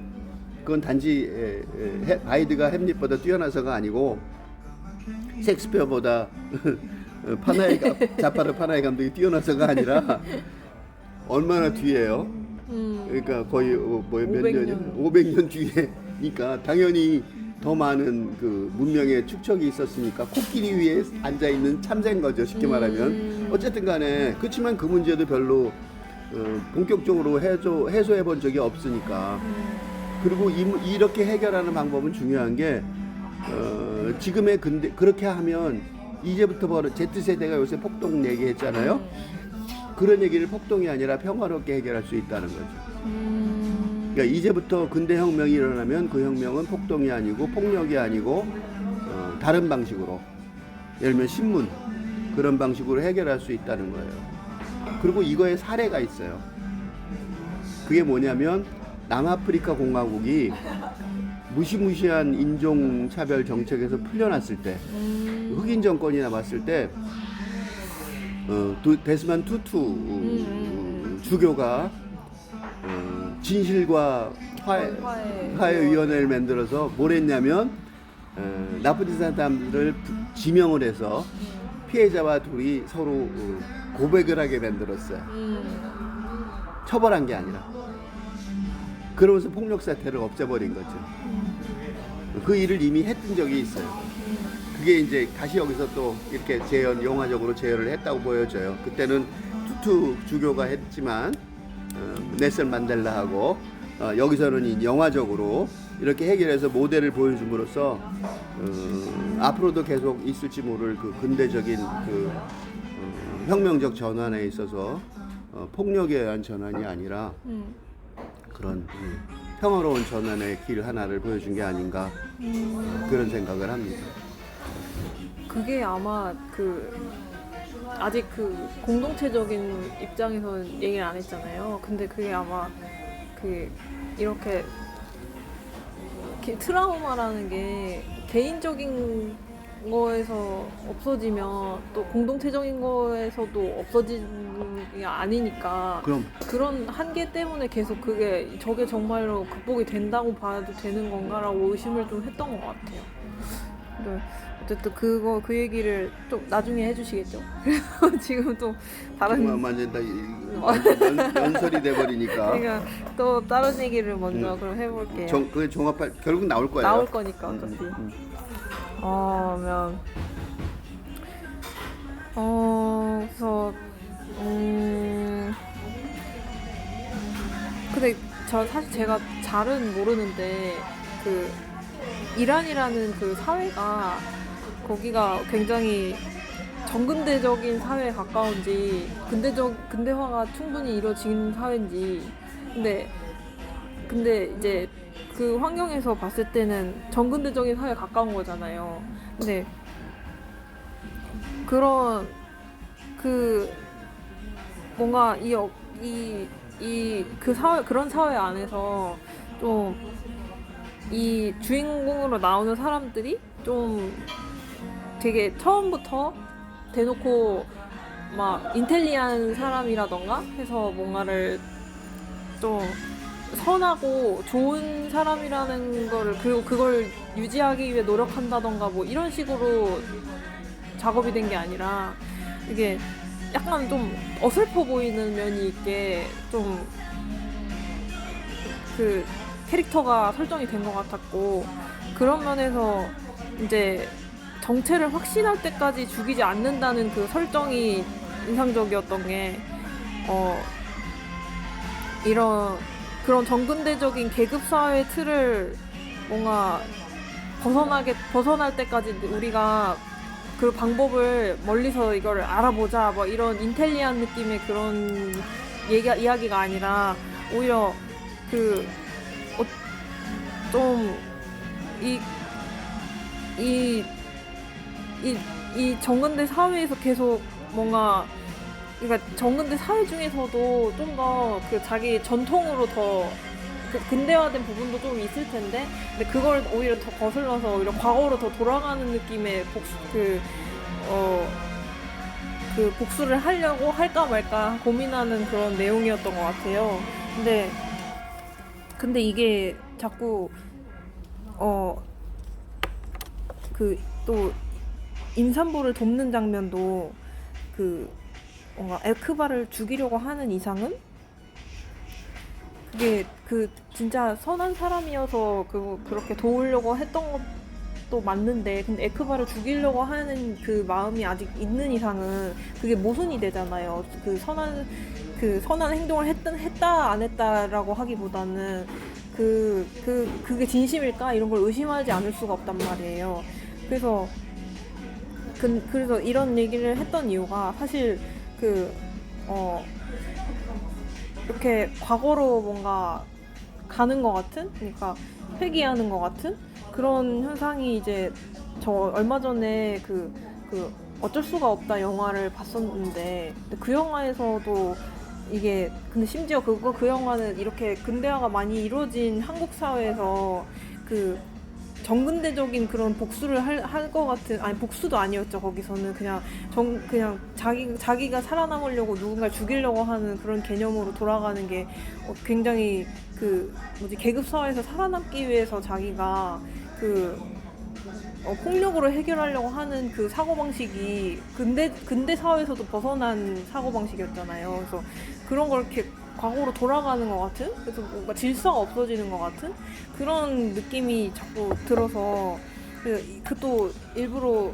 그건 단지 바이드가 햄릿보다 뛰어나서가 아니고 셰익스피어보다 자파르 파나이 감독이 뛰어나서가 아니라 얼마나 뒤에요. 그러니까 거의 몇 년, 500년 뒤에니까 당연히 더 많은 그 문명의 축적이 있었으니까 코끼리 위에 앉아 있는 참새인 거죠. 쉽게 말하면. 어쨌든 간에 그렇지만 그 문제도 별로 본격적으로 해소해 본 적이 없으니까. 그리고 이렇게 해결하는 방법은 중요한 게 지금의 근데 그렇게 하면 이제부터 Z세대가 요새 폭동 얘기했잖아요. 그런 얘기를 폭동이 아니라 평화롭게 해결할 수 있다는 거죠. 그러니까 이제부터 근대 혁명이 일어나면 그 혁명은 폭동이 아니고 폭력이 아니고 다른 방식으로 예를 들면 신문 그런 방식으로 해결할 수 있다는 거예요. 그리고 이거에 사례가 있어요. 그게 뭐냐면 남아프리카 공화국이 무시무시한 인종차별 정책에서 풀려났을 때 흑인 정권이 남았을 때 데스만 투투 주교가 진실과 화해위원회를 만들어서 뭘 했냐면 나쁜 사람들을 지명을 해서 피해자와 둘이 서로 고백을 하게 만들었어요. 처벌한 게 아니라. 그러면서 폭력 사태를 없애버린 거죠. 그 일을 이미 했던 적이 있어요. 그게 이제 다시 여기서 또 이렇게 영화적으로 재현을 했다고 보여져요. 그때는 투투 주교가 했지만 넬슨 만델라하고 여기서는 영화적으로 이렇게 해결해서 모델을 보여줌으로써 앞으로도 계속 있을지 모를 그 근대적인 그 혁명적 전환에 있어서 폭력에 의한 전환이 아니라 그런 평화로운 전환의 길 하나를 보여준 게 아닌가 그런 생각을 합니다. 그게 아마 아직 공동체적인 입장에서는 얘기를 안 했잖아요. 근데 그게 아마 이렇게 트라우마라는 게 개인적인 거에서 없어지면 또 공동체적인 거에서도 없어지는 게 아니니까 그럼 그런 한계 때문에 계속 저게 정말로 극복이 된다고 봐도 되는 건가라고 의심을 좀 했던 것 같아요. 근데 어쨌든 그 얘기를 좀 나중에 해주시겠죠? 그래서 지금 또 다른 완전 다 연설이 돼버리니까. 그러니까 또 다른 얘기를 먼저 그럼 해볼게요. 그게 종합할 결국 나올 거예요. 나올 거니까 어차피. 그러면 그래서 근데 사실 제가 잘은 모르는데 이란이라는 사회가 거기가 굉장히 정근대적인 사회에 가까운지 근대화가 충분히 이루어진 사회인지 근데 이제 그 환경에서 봤을 때는 정근대적인 사회에 가까운 거잖아요. 근데 그런 뭔가 그런 사회 안에서 좀 이 주인공으로 나오는 사람들이 좀 되게 처음부터 대놓고 막 인텔리한 사람이라던가 해서 뭔가를 좀 선하고 좋은 사람이라는 거를 그리고 그걸 유지하기 위해 노력한다던가 뭐 이런 식으로 작업이 된 게 아니라 이게 약간 좀 어설퍼 보이는 면이 있게 좀 캐릭터가 설정이 된 것 같았고, 그런 면에서 이제 정체를 확신할 때까지 죽이지 않는다는 그 설정이 인상적이었던 게, 이런 그런 정근대적인 계급사회 틀을 뭔가 벗어날 때까지 우리가 그 방법을 멀리서 이거를 알아보자, 뭐 이런 인텔리한 느낌의 그런 이야기가 아니라, 오히려 이 정근대 사회에서 계속 뭔가, 그러니까 정근대 사회 중에서도 좀 더 그 자기 전통으로 더 그 근대화된 부분도 좀 있을 텐데, 근데 그걸 오히려 더 거슬러서 오히려 과거로 더 돌아가는 느낌의 복수를 하려고 할까 말까 고민하는 그런 내용이었던 것 같아요. 근데 이게 자꾸 또 임산부를 돕는 장면도 뭔가 에크바를 죽이려고 하는 이상은 그게 진짜 선한 사람이어서 그렇게 도우려고 했던 것도 맞는데, 근데 에크바를 죽이려고 하는 그 마음이 아직 있는 이상은 그게 모순이 되잖아요. 선한 행동을 했다 안 했다라고 하기보다는 그게 진심일까 이런 걸 의심하지 않을 수가 없단 말이에요. 그래서 이런 얘기를 했던 이유가, 사실 이렇게 과거로 뭔가 가는 것 같은, 그러니까 회귀하는 것 같은 그런 현상이 이제, 저 얼마 전에 어쩔 수가 없다 영화를 봤었는데, 그 영화에서도 이게, 근데 심지어 그 영화는 이렇게 근대화가 많이 이루어진 한국 사회에서 정근대적인 그런 복수를 할 것 같은, 아니 복수도 아니었죠. 거기서는 그냥 자기가 살아남으려고 누군가를 죽이려고 하는 그런 개념으로 돌아가는 게 굉장히 계급 사회에서 살아남기 위해서 자기가 폭력으로 해결하려고 하는 그 사고방식이 근대 사회에서도 벗어난 사고방식이었잖아요. 그래서 그런 걸 이렇게 과거로 돌아가는 것 같은, 그래서 뭔가 질서가 없어지는 것 같은 그런 느낌이 자꾸 들어서, 또 일부러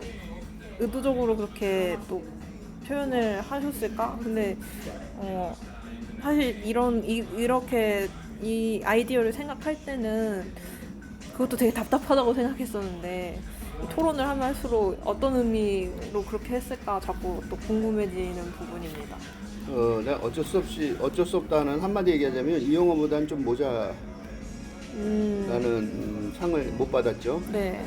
의도적으로 그렇게 또 표현을 하셨을까? 근데 사실 이렇게 이 아이디어를 생각할 때는 그것도 되게 답답하다고 생각했었는데, 토론을 하면 할수록 어떤 의미로 그렇게 했을까 자꾸 또 궁금해지는 부분입니다. 내가 어쩔 수 없다는 한마디 얘기하자면, 이 영화보다는 좀 모자라는 상을 못 받았죠. 네.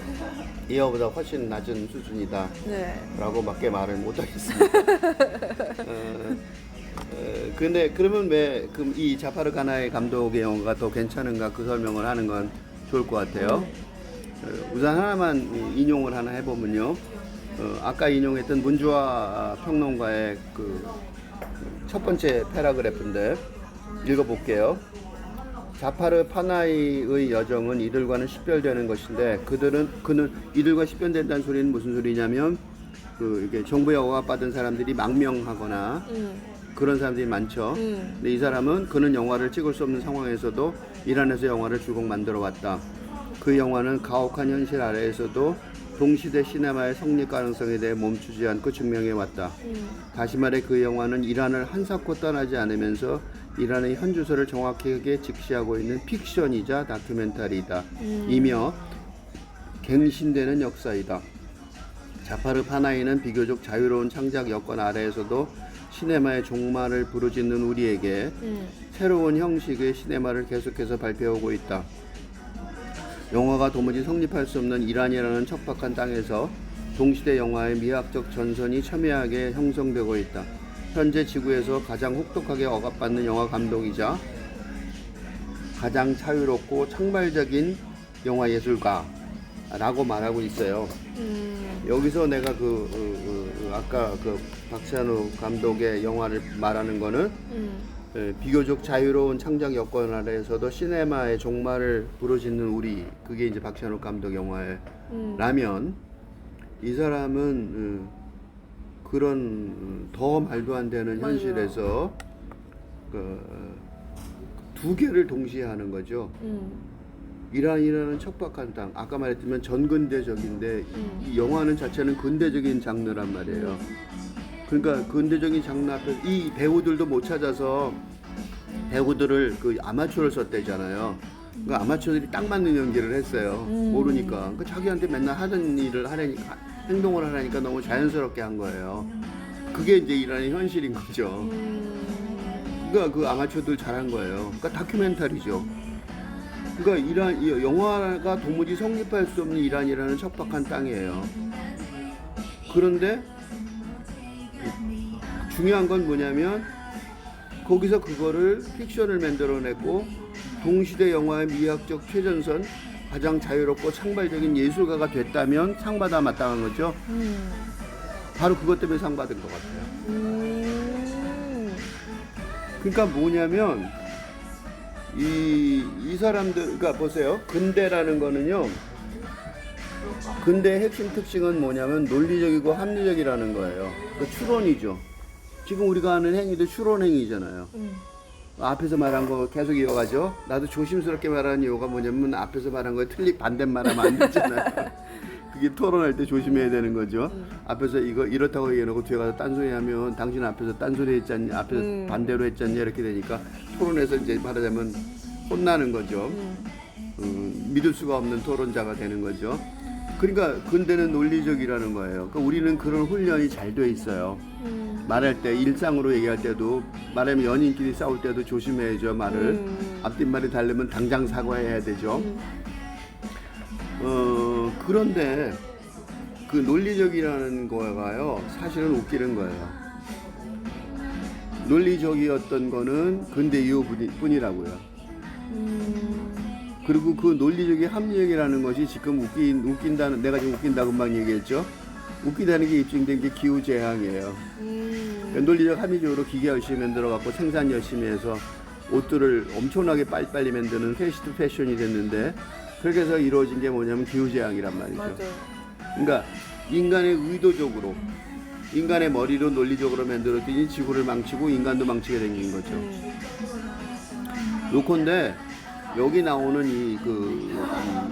이 영화보다 훨씬 낮은 수준이다. 네. 라고 밖에 말을 못 하겠습니다. 근데 그러면 왜 이 자파르 가나의 감독의 영화가 더 괜찮은가, 그 설명을 하는 건 좋을 것 같아요. 우선 하나만 인용을 하나 해보면요. 아까 인용했던 문주화 평론가의 첫 번째 패러그래프인데 읽어볼게요. 자파르 파나이의 여정은 이들과는 식별되는 것인데, 그는 이들과 식별된다는 소리는 무슨 소리냐면, 이게 정부의 허가받은 사람들이 망명하거나 그런 사람들이 많죠. 근데 이 사람은, 그는 영화를 찍을 수 없는 상황에서도 이란에서 영화를 줄곧 만들어 왔다. 그 영화는 가혹한 현실 아래에서도 동시대 시네마의 성립 가능성에 대해 멈추지 않고 증명해 왔다. 다시 말해 그 영화는 이란을 한사코 떠나지 않으면서 이란의 현주소를 정확하게 직시하고 있는 픽션이자 다큐멘터리이다. 이며 갱신되는 역사이다. 자파르 파나이는 비교적 자유로운 창작 여건 아래에서도 시네마의 종말을 부르짖는 우리에게 새로운 형식의 시네마를 계속해서 발표하고 있다. 영화가 도무지 성립할 수 없는 이란이라는 척박한 땅에서 동시대 영화의 미학적 전선이 첨예하게 형성되고 있다. 현재 지구에서 가장 혹독하게 억압받는 영화 감독이자 가장 자유롭고 창발적인 영화 예술가라고 말하고 있어요. 여기서 내가 아까 박찬욱 감독의 영화를 말하는 거는 비교적 자유로운 창작 여건 아래에서도 시네마의 종말을 부르짖는 우리, 그게 이제 박찬욱 감독 영화라면, 이 사람은 그런 더 말도 안 되는 현실에서 두 개를 동시에 하는 거죠. 이란이라는 척박한 땅. 아까 말했지만 전근대적인데 이 영화는 자체는 근대적인 장르란 말이에요. 그러니까 근대적인 장르 앞에서 이 배우들도 못 찾아서 배우들을 그 아마추어를 썼대잖아요. 그러니까 아마추어들이 딱 맞는 연기를 했어요. 모르니까. 그러니까 자기한테 맨날 하던 일을 하려니까 행동을 하려니까 너무 자연스럽게 한 거예요. 그게 이제 이란의 현실인 거죠. 그러니까 그 아마추어들 잘한 거예요. 그러니까 다큐멘터리죠. 그러니까 이란 이 영화가 도무지 성립할 수 없는 이란이라는 척박한 땅이에요. 그런데 중요한 건 뭐냐면 거기서 그거를 픽션을 만들어냈고 동시대 영화의 미학적 최전선 가장 자유롭고 창발적인 예술가가 됐다면 상 받아 마땅한 거죠. 바로 그것 때문에 상 받은 것 같아요. 그러니까 뭐냐면 이 사람들, 그러니까 보세요. 근대라는 거는요. 근대의 핵심 특징은 뭐냐면 논리적이고 합리적이라는 거예요. 그 추론이죠. 지금 우리가 하는 행위도 추론 행위잖아요. 앞에서 말한 거 계속 이어가죠. 나도 조심스럽게 말하는 이유가 뭐냐면 앞에서 말한 거에 반대말하면 안 되잖아요. 그게 토론할 때 조심해야 되는 거죠. 앞에서 이거 이렇다고 얘기해놓고 뒤에 가서 딴소리 하면 당신 앞에서 딴소리 했잖니, 앞에서 반대로 했잖니 이렇게 되니까 토론에서 이제 말하자면 혼나는 거죠. 믿을 수가 없는 토론자가 되는 거죠. 그러니까 근대는 논리적이라는 거예요. 그러니까 우리는 그런 훈련이 잘 돼 있어요. 말할 때 일상으로 얘기할 때도 말하면 연인끼리 싸울 때도 조심해야죠. 말을 앞뒷말이 다르면 당장 사과해야 되죠. 그런데 그 논리적이라는 거가요 사실은 웃기는 거예요. 논리적이었던 거는 근대 이후뿐이라고요. 그리고 그 논리적인 합리적이라는 것이 지금 웃긴다는, 내가 지금 웃긴다고 막 얘기했죠. 웃기다는 게 입증된 게 기후재앙이에요. 그러니까 논리적 합리적으로 기계 열심히 만들어갖고 생산 열심히 해서 옷들을 엄청나게 빨리빨리 만드는 패스트 패션이 됐는데 그렇게 해서 이루어진 게 뭐냐면 기후재앙이란 말이죠. 맞아요. 그러니까 인간의 의도적으로 인간의 머리로 논리적으로 만들었더니 지구를 망치고 인간도 망치게 생긴 거죠. 요컨대 여기 나오는 이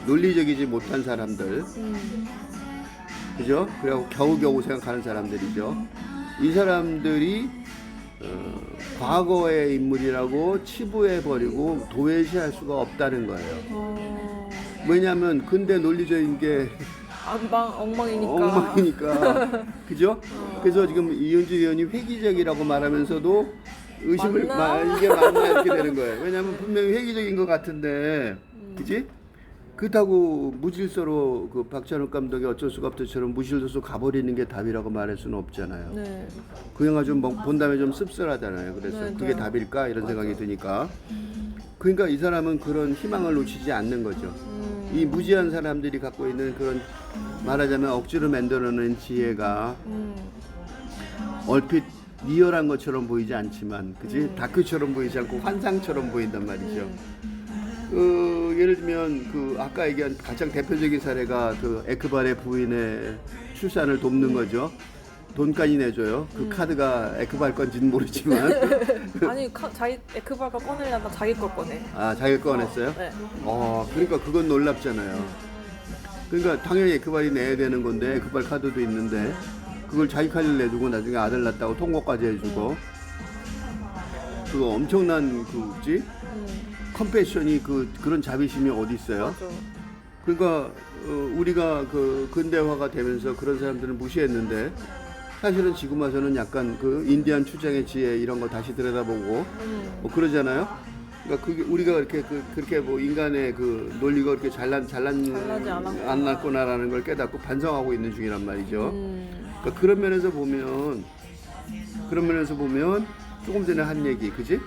논리적이지 못한 사람들, 그죠? 그리고 겨우겨우 생각하는 사람들이죠. 이 사람들이 과거의 인물이라고 치부해버리고 도외시할 수가 없다는 거예요. 왜냐하면 근대 논리적인 게 엉망이니까. 그죠? 그래서 지금 이은주 의원이 획기적이라고 말하면서도 의심을 이게 맞나 이렇게 되는 거예요. 왜냐하면 분명히 획기적인 것 같은데, 그지? 그렇다고 무질서로 그 박찬욱 감독이 어쩔 수가 없다처럼 무질서로 가버리는 게 답이라고 말할 수는 없잖아요. 네. 그 영화 좀 본 다음에 좀 씁쓸하잖아요. 그래서 네, 그게 답일까 이런 생각이 드니까. 그러니까 이 사람은 그런 희망을 놓치지 않는 거죠. 이 무지한 사람들이 갖고 있는 그런 말하자면 억지로 만들어낸 지혜가 얼핏 리얼한 것처럼 보이지 않지만, 그지? 다큐처럼 보이지 않고 환상처럼 보인단 말이죠. 예를 들면 아까 얘기한 가장 대표적인 사례가 그 에크발의 부인의 출산을 돕는 거죠. 돈까지 내줘요. 그 카드가 에크발 건지는 모르지만. 아니 자기 에크발가 꺼내려다 자기 걸 꺼내. 아, 자기 거 꺼냈어요? 네. 그러니까 그건 놀랍잖아요. 그러니까 당연히 에크발이 내야 되는 건데 에크발 카드도 있는데 그걸 자기 카드를 내주고 나중에 아들 낳았다고 통보까지 해주고 그거 엄청난 그지 컴패션이 그런 자비심이 어디 있어요? 맞아. 그러니까 우리가 그 근대화가 되면서 그런 사람들을 무시했는데 사실은 지금 와서는 약간 그 인디안 추장의 지혜 이런 거 다시 들여다보고 뭐 그러잖아요. 그러니까 그게 우리가 그렇게 뭐 인간의 그 논리가 그렇게 잘나지 않았구나라는 걸 깨닫고 반성하고 있는 중이란 말이죠. 그러니까 그런 면에서 보면 조금 전에 한 얘기, 그지?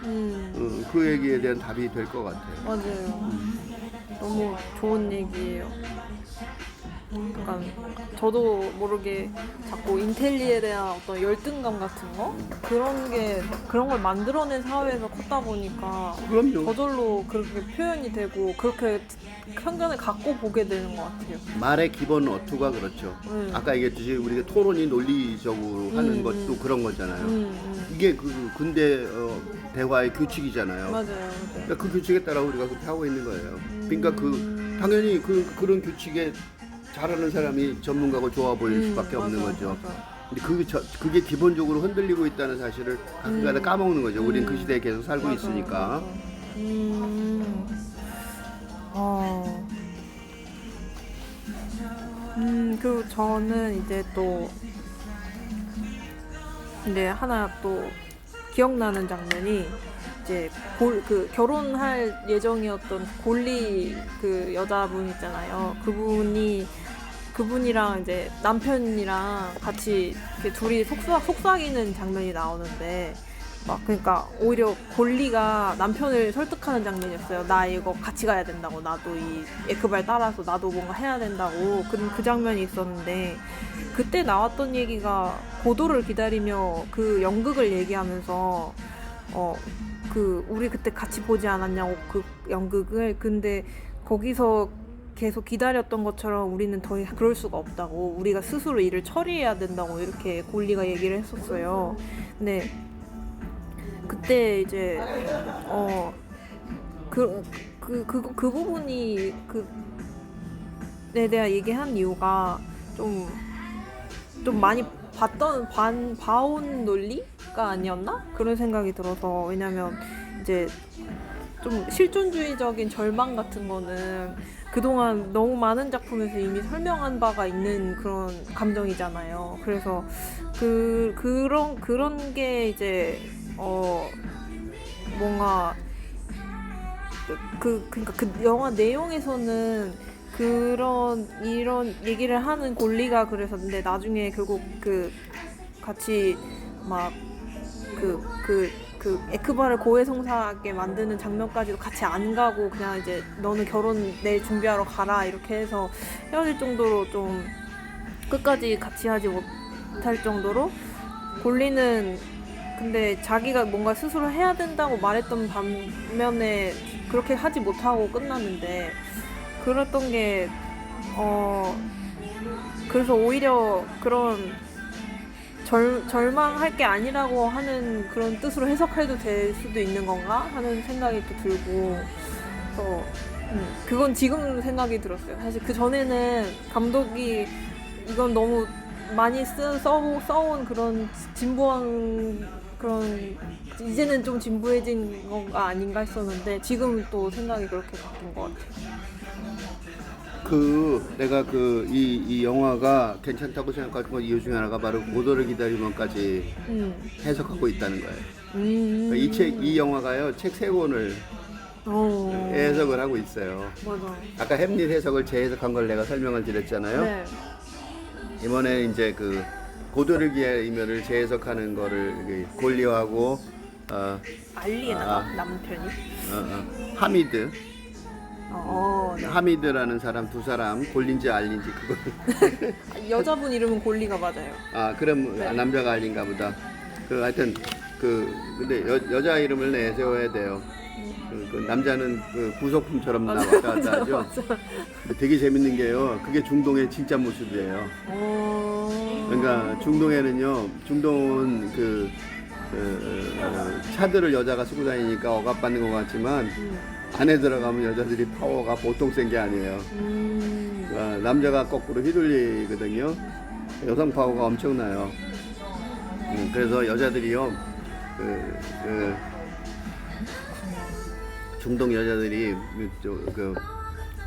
그 얘기에 대한 답이 될 것 같아요. 맞아요. 너무 좋은 얘기예요. 약간 저도 모르게 자꾸 인텔리에 대한 어떤 열등감 같은 거 그런 걸 만들어낸 사회에서 컸다 보니까 그럼요. 저절로 그렇게 표현이 되고 그렇게 편견을 갖고 보게 되는 것 같아요. 말의 기본 어투가 그렇죠. 아까 얘기했듯이 우리가 토론이 논리적으로 하는 것도 그런 거잖아요. 이게 그 근대 대화의 규칙이잖아요. 맞아요. 그러니까 그 규칙에 따라 우리가 그렇게 하고 있는 거예요. 그러니까 당연히 그런 규칙에 잘하는 사람이 전문가고 좋아 보일 수밖에 없는 맞아, 거죠. 맞아. 근데 그게 기본적으로 흔들리고 있다는 사실을 가끔가다 까먹는 거죠. 우린 그 시대에 계속 살고 맞아, 있으니까. 맞아. 그리고 저는 이제 또 근데 하나 또 기억나는 장면이 이제 그 결혼할 예정이었던 골리 그 여자분 있잖아요. 그분이랑 이제 남편이랑 같이 이렇게 둘이 속삭이는 장면이 나오는데 막 그러니까 오히려 골리가 남편을 설득하는 장면이었어요. 나 이거 같이 가야 된다고, 나도 이 에크발 따라서 나도 뭔가 해야 된다고 그 장면이 있었는데 그때 나왔던 얘기가 고도를 기다리며 그 연극을 얘기하면서 우리 그때 같이 보지 않았냐고 그 연극을. 근데 거기서 계속 기다렸던 것처럼 우리는 더 이상 그럴 수가 없다고, 우리가 스스로 일을 처리해야 된다고 이렇게 골리가 얘기를 했었어요. 근데 그때 이제 그 부분이 대한 얘기한 이유가 좀 많이 봐온 논리가 아니었나? 그런 생각이 들어서. 왜냐면 이제 좀 실존주의적인 절망 같은 거는 그동안 너무 많은 작품에서 이미 설명한 바가 있는 그런 감정이잖아요. 그래서 그런 게 이제 뭔가 그러니까 그 영화 내용에서는 이런 얘기를 하는 골리가 그래서 근데 나중에 결국 같이 막 에크바를 고해성사하게 만드는 장면까지도 같이 안 가고 그냥 이제 너는 결혼 내일 준비하러 가라 이렇게 해서 헤어질 정도로 좀 끝까지 같이 하지 못할 정도로 골리는 근데 자기가 뭔가 스스로 해야 된다고 말했던 반면에 그렇게 하지 못하고 끝났는데 그랬던 게 그래서 오히려 그런 절망할 게 아니라고 하는 그런 뜻으로 해석해도 될 수도 있는 건가 하는 생각이 또 들고 그래서 그건 지금 생각이 들었어요. 사실 그 전에는 감독이 이건 너무 많이 써온 그런 진부한 그런 이제는 좀 진부해진 건가 아닌가 했었는데 지금 또 생각이 그렇게 바뀐 것 같아요. 내가 이 영화가 괜찮다고 생각하는 건 이유 중에 하나가 바로 고도를 기다리면까지 해석하고 있다는 거예요. 그러니까 이 영화가요, 책 3권을 해석을 하고 있어요. 맞아. 아까 햄릿 해석을 재해석한 걸 내가 설명을 드렸잖아요. 네. 이번에 이제 고도를 기다리면을 재해석하는 거를 골리하고 알리에나 남편이? 하미드. 네. 하미드라는 사람 두 사람, 골린지 알린지 그거. 여자분 이름은 골리가 맞아요. 그럼 네. 남자가 알린가 보다. 하여튼 근데 여자 이름을 내세워야 돼요. 남자는 부속품처럼 왔다 갔다 하죠. 맞아. 근데 되게 재밌는 게요. 그게 중동의 진짜 모습이에요. 그러니까 중동에는요, 중동은 차들을 여자가 쓰고 다니니까 억압받는 것 같지만 안에 들어가면 여자들이 파워가 보통 센 게 아니에요. 남자가 거꾸로 휘둘리거든요. 여성 파워가 엄청나요. 그래서 여자들이요, 중동 여자들이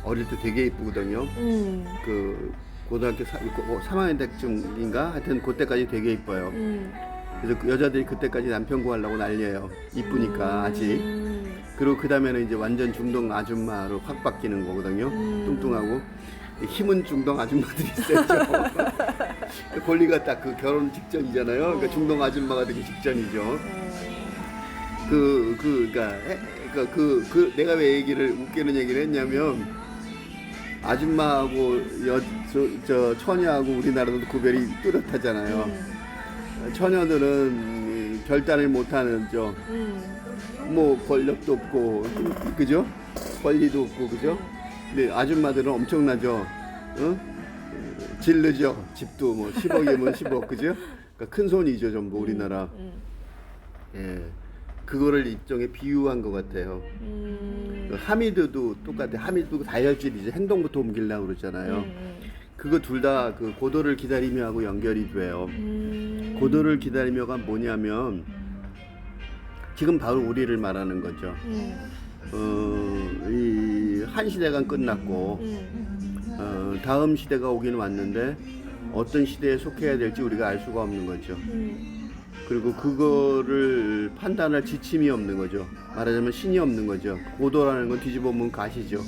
어릴 때 되게 이쁘거든요. 고등학교 3학년 때쯤인가 하여튼 그때까지 되게 이뻐요. 그래서 여자들이 그때까지 남편 구하려고 난리예요. 이쁘니까 아직. 그리고 그 다음에는 이제 완전 중동 아줌마로 확 바뀌는 거거든요. 뚱뚱하고 힘은 중동 아줌마들이 있어요. 골리가 딱 결혼 직전이잖아요. 그러니까 중동 아줌마가 되기 직전이죠. 내가 왜 웃기는 얘기를 했냐면 아줌마하고 처녀하고 우리나라도 구별이 뚜렷하잖아요. 처녀들은 결단을 못하는 뭐 권력도 없고 그죠? 권리도 없고 그죠? 근데 아줌마들은 엄청나죠. 질르죠. 집도 뭐 10억이면 10억 그죠? 그러니까 큰 손이죠 전부 우리나라. 예. 그거를 일종의 비유한 것 같아요. 그 하미드도 똑같아. 하미드도 다혈질이지. 행동부터 옮기려고 그러잖아요. 그거 둘 다 그 고도를 기다리며 하고 연결이 돼요. 고도를 기다리며가 뭐냐면 지금 바로 우리를 말하는 거죠. 이 한 시대가 끝났고 다음 시대가 오긴 왔는데 어떤 시대에 속해야 될지 우리가 알 수가 없는 거죠. 그리고 그거를 판단할 지침이 없는 거죠. 말하자면 신이 없는 거죠. 고도라는 건 뒤집어 보면 가시죠.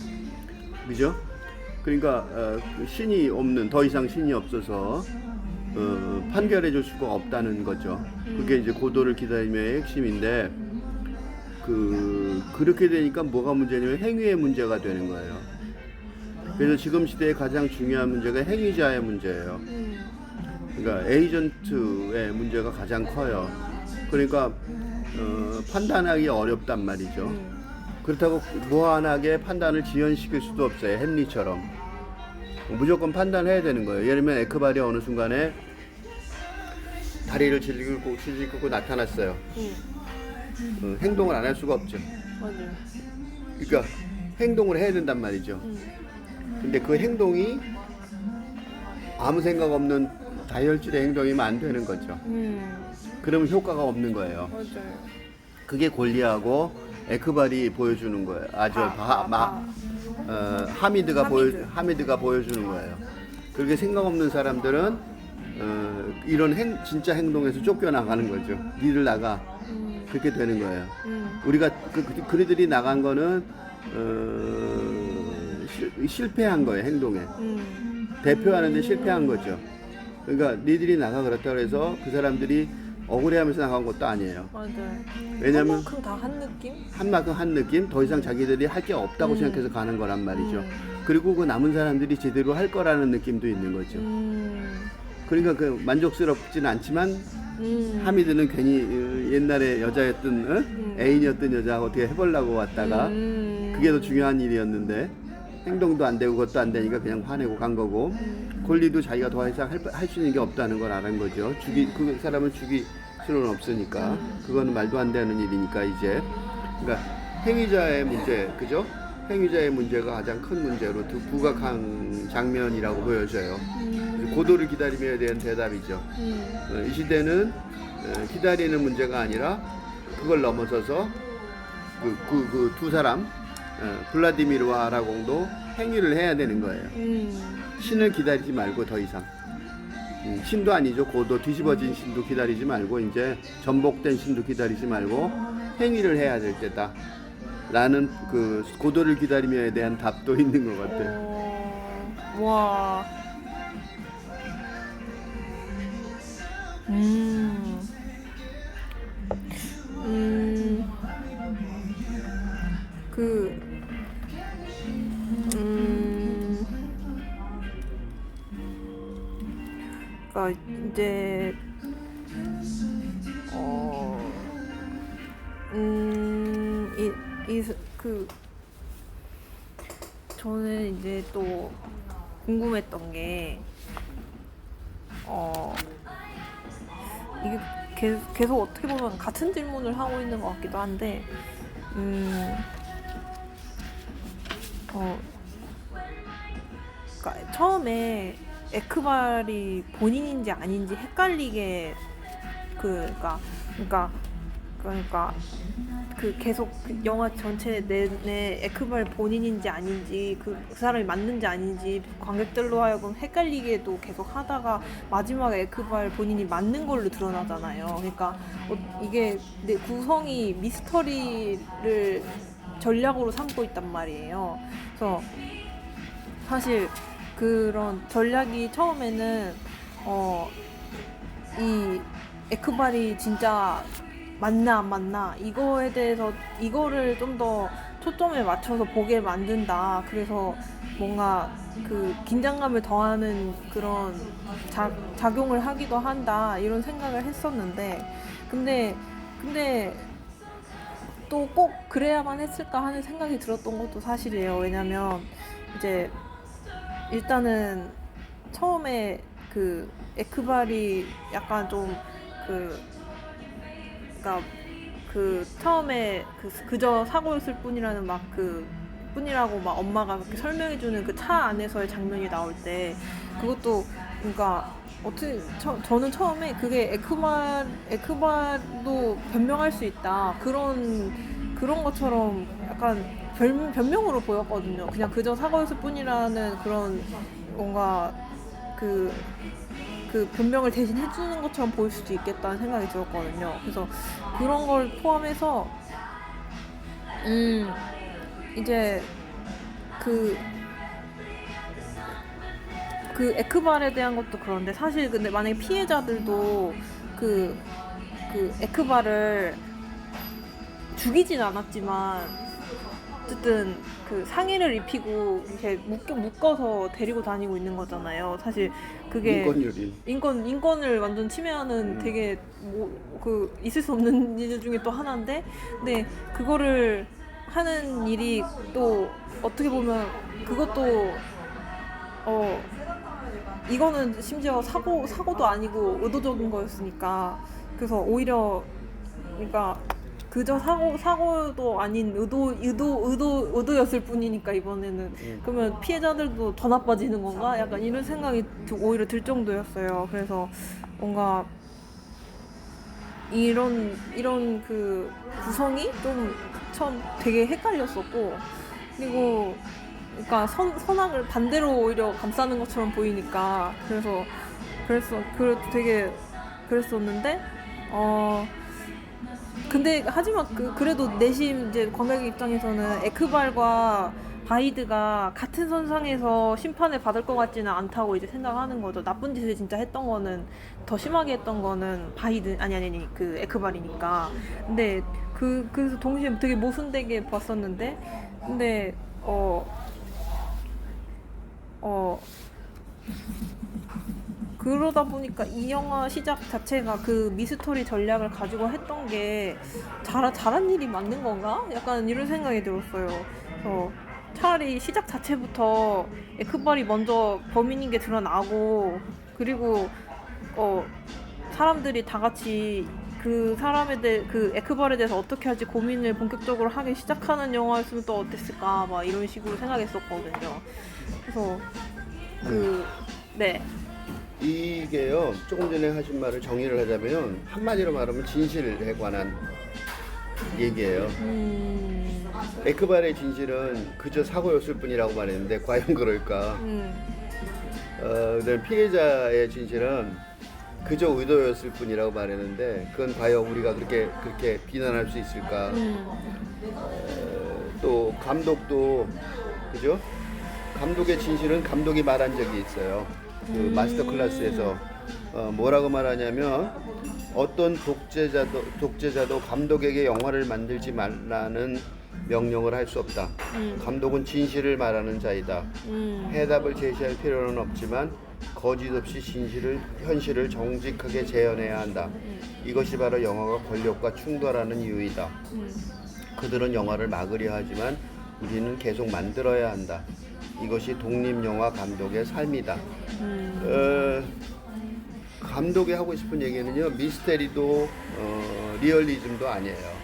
그죠? 그러니까 신이 없는, 더 이상 신이 없어서 판결해 줄 수가 없다는 거죠. 그게 이제 고도를 기다리며의 핵심인데 그렇게 되니까 뭐가 문제냐면 행위의 문제가 되는 거예요. 그래서 지금 시대에 가장 중요한 문제가 행위자의 문제예요. 그러니까 에이전트의 문제가 가장 커요. 그러니까 판단하기 어렵단 말이죠. 그렇다고 무한하게 판단을 지연시킬 수도 없어요. 햄리처럼 무조건 판단해야 되는 거예요. 예를 들면 에크발이 어느 순간에 다리를 질끌고 나타났어요. 행동을 안 할 수가 없죠. 맞아요. 그러니까 행동을 해야 된단 말이죠. 근데 그 행동이 아무 생각 없는 다혈질의 행동이면 안 되는 거죠. 그러면 효과가 없는 거예요. 맞아요. 그게 골리하고 에크발이 보여주는 거예요. 하미드가 보여주는 거예요. 그렇게 생각 없는 사람들은 이런 진짜 행동에서 쫓겨나가는 거죠. 니들 나가. 그렇게 되는 거예요. 우리가 그들이 나간 거는 실패한 거예요. 행동에 대표하는데 실패한 거죠. 그러니까 니들이 나가 그렇다고 해서 그 사람들이 억울해하면서 나간 것도 아니에요. 맞아요. 왜냐면 한 만큼 다 한 느낌? 한 만큼 한 느낌, 더 이상 자기들이 할 게 없다고 생각해서 가는 거란 말이죠. 그리고 그 남은 사람들이 제대로 할 거라는 느낌도 있는 거죠. 그러니까 그 만족스럽진 않지만 하미드는 괜히 옛날에 여자였던 애인이었던 여자하고 어떻게 해보려고 왔다가 그게 더 중요한 일이었는데 행동도 안 되고 그것도 안 되니까 그냥 화내고 간 거고 골리도 자기가 더 이상 할 수 있는 게 없다는 걸 알은 거죠. 그 사람을 죽일 수는 없으니까 그거는 말도 안 되는 일이니까 이제 그러니까 행위자의 문제, 그죠? 행위자의 문제가 가장 큰 문제로 부각한 장면이라고 보여져요. 고도를 기다리며에 대한 대답이죠. 이 시대는 기다리는 문제가 아니라 그걸 넘어서서 그 두 사람 블라디미르와 아라공도 행위를 해야 되는 거예요. 신을 기다리지 말고 더 이상 신도 아니죠. 고도 뒤집어진 신도 기다리지 말고 이제 전복된 신도 기다리지 말고 행위를 해야 될 때다 라는 그 고도를 기다리며에 대한 답도 있는 것 같아요. 와. 그러니까 이제 저는 이제 또 궁금했던 게 이게 계속 어떻게 보면 같은 질문을 하고 있는 것 같기도 한데 그러니까 처음에 에크발이 본인인지 아닌지 헷갈리게 그러니까 그 계속 그 영화 전체 내내 에크발 본인인지 아닌지 그 사람이 맞는지 아닌지 관객들로 하여금 헷갈리게도 계속 하다가 마지막에 에크발 본인이 맞는 걸로 드러나잖아요. 그러니까 이게 내 구성이 미스터리를 전략으로 삼고 있단 말이에요. 그래서 사실 그런 전략이 처음에는 이 에크발이 진짜 맞나 안 맞나 이거에 대해서 이거를 좀 더 초점에 맞춰서 보게 만든다. 그래서 뭔가 그 긴장감을 더하는 그런 작용을 하기도 한다 이런 생각을 했었는데 근데 또 꼭 그래야만 했을까 하는 생각이 들었던 것도 사실이에요. 왜냐면 이제 일단은 처음에 그 에크발이 약간 좀 그러니까 그 처음에 그저 사고였을 뿐이라는 뿐이라고 막 엄마가 그렇게 설명해주는 그 차 안에서의 장면이 나올 때 그것도 그러니까 어떻게 저는 처음에 그게 에크바도 변명할 수 있다 그런 것처럼 약간 변명으로 보였거든요. 그냥 그저 사고였을 뿐이라는 그런 뭔가 그 변명을 대신 해주는 것처럼 보일 수도 있겠다는 생각이 들었거든요. 그래서 그런 걸 포함해서 이제 그 에크발에 대한 것도 그런데 사실 근데 만약에 피해자들도 그 에크발을 죽이진 않았지만 어쨌든 그 상해를 입히고 이렇게 묶어서 데리고 다니고 있는 거잖아요. 사실 그게 인권을 완전 침해하는 되게 있을 수 없는 일 중에 또 하나인데, 근데 그거를 하는 일이 또 어떻게 보면 그것도 이거는 심지어 사고도 아니고 의도적인 거였으니까 그래서 오히려 그러니까 그저 사고도 아닌 의도였을 뿐이니까 이번에는 그러면 피해자들도 더 나빠지는 건가? 약간 이런 생각이 오히려 들 정도였어요. 그래서 뭔가 이런 그 구성이 좀 처음 되게 헷갈렸었고, 그리고 그러니까 선악을 반대로 오히려 감싸는 것처럼 보이니까 그래서 되게 그랬었는데 근데 하지만 그래도 내심 이제 관객 입장에서는 에크발과 바이드가 같은 선상에서 심판을 받을 것 같지는 않다고 이제 생각하는 거죠. 나쁜 짓을 진짜 했던 거는 더 심하게 했던 거는 바이드 아니 그 에크발이니까. 근데 그래서 동시에 되게 모순되게 봤었는데, 근데 그러다 보니까 이 영화 시작 자체가 그 미스터리 전략을 가지고 했던 게 잘한 일이 맞는 건가? 약간 이런 생각이 들었어요. 그래서 차라리 시작 자체부터 에크발이 먼저 범인인 게 드러나고, 그리고 사람들이 다 같이 그 에크발에 대해서 어떻게 할지 고민을 본격적으로 하기 시작하는 영화였으면 또 어땠을까, 막 이런 식으로 생각했었거든요. 그래서 네. 이게요, 조금 전에 하신 말을 정리를 하자면 한마디로 말하면 진실에 관한 얘기예요. 에크발의 진실은 그저 사고였을 뿐이라고 말했는데 과연 그럴까? 그다음 피해자의 진실은 그저 의도였을 뿐이라고 말했는데 그건 과연 우리가 그렇게 비난할 수 있을까? 또 감독도 그죠? 감독의 진실은 감독이 말한 적이 있어요. 그 마스터 클래스에서 뭐라고 말하냐면 어떤 독재자도 감독에게 영화를 만들지 말라는 명령을 할 수 없다. 감독은 진실을 말하는 자이다. 해답을 제시할 필요는 없지만 거짓 없이 현실을 정직하게 재현해야 한다. 이것이 바로 영화가 권력과 충돌하는 이유이다. 그들은 영화를 막으려 하지만 우리는 계속 만들어야 한다. 이것이 독립영화 감독의 삶이다. 감독이 하고 싶은 얘기는요, 미스테리도 리얼리즘도 아니에요.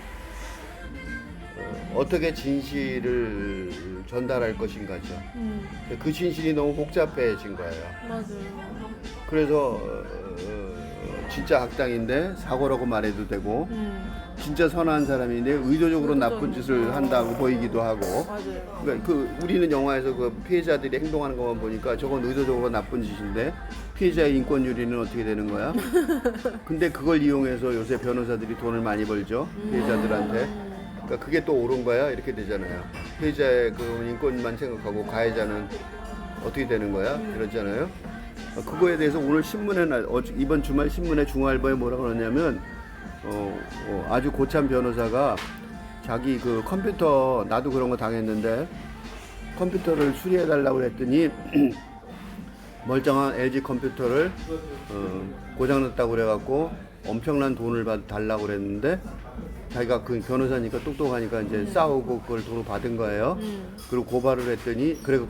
어떻게 진실을 전달할 것인가죠. 그 진실이 너무 복잡해진 거예요. 맞아요. 그래서 진짜 악당인데 사고라고 말해도 되고, 진짜 선한 사람인데 의도적으로 나쁜 짓을 한다고 보이기도 하고. 맞아요. 그러니까 우리는 영화에서 그 피해자들이 행동하는 것만 보니까 저건 의도적으로 나쁜 짓인데 피해자의 인권유리는 어떻게 되는 거야? 근데 그걸 이용해서 요새 변호사들이 돈을 많이 벌죠, 피해자들한테. 그러니까 그게 또 옳은 거야? 이렇게 되잖아요. 피해자의 그 인권만 생각하고 가해자는 어떻게 되는 거야? 그러잖아요. 그거에 대해서 오늘 이번 주말 신문에 중앙일보에 뭐라고 그러냐면 아주 고참 변호사가 자기 그 컴퓨터, 나도 그런 거 당했는데 컴퓨터를 수리해 달라고 했더니 멀쩡한 LG 컴퓨터를 고장났다고 그래갖고 엄청난 돈을 달라고 그랬는데 자기가 그 변호사니까 똑똑하니까 이제 싸우고 그걸 돈을 받은 거예요. 그리고 고발을 했더니 그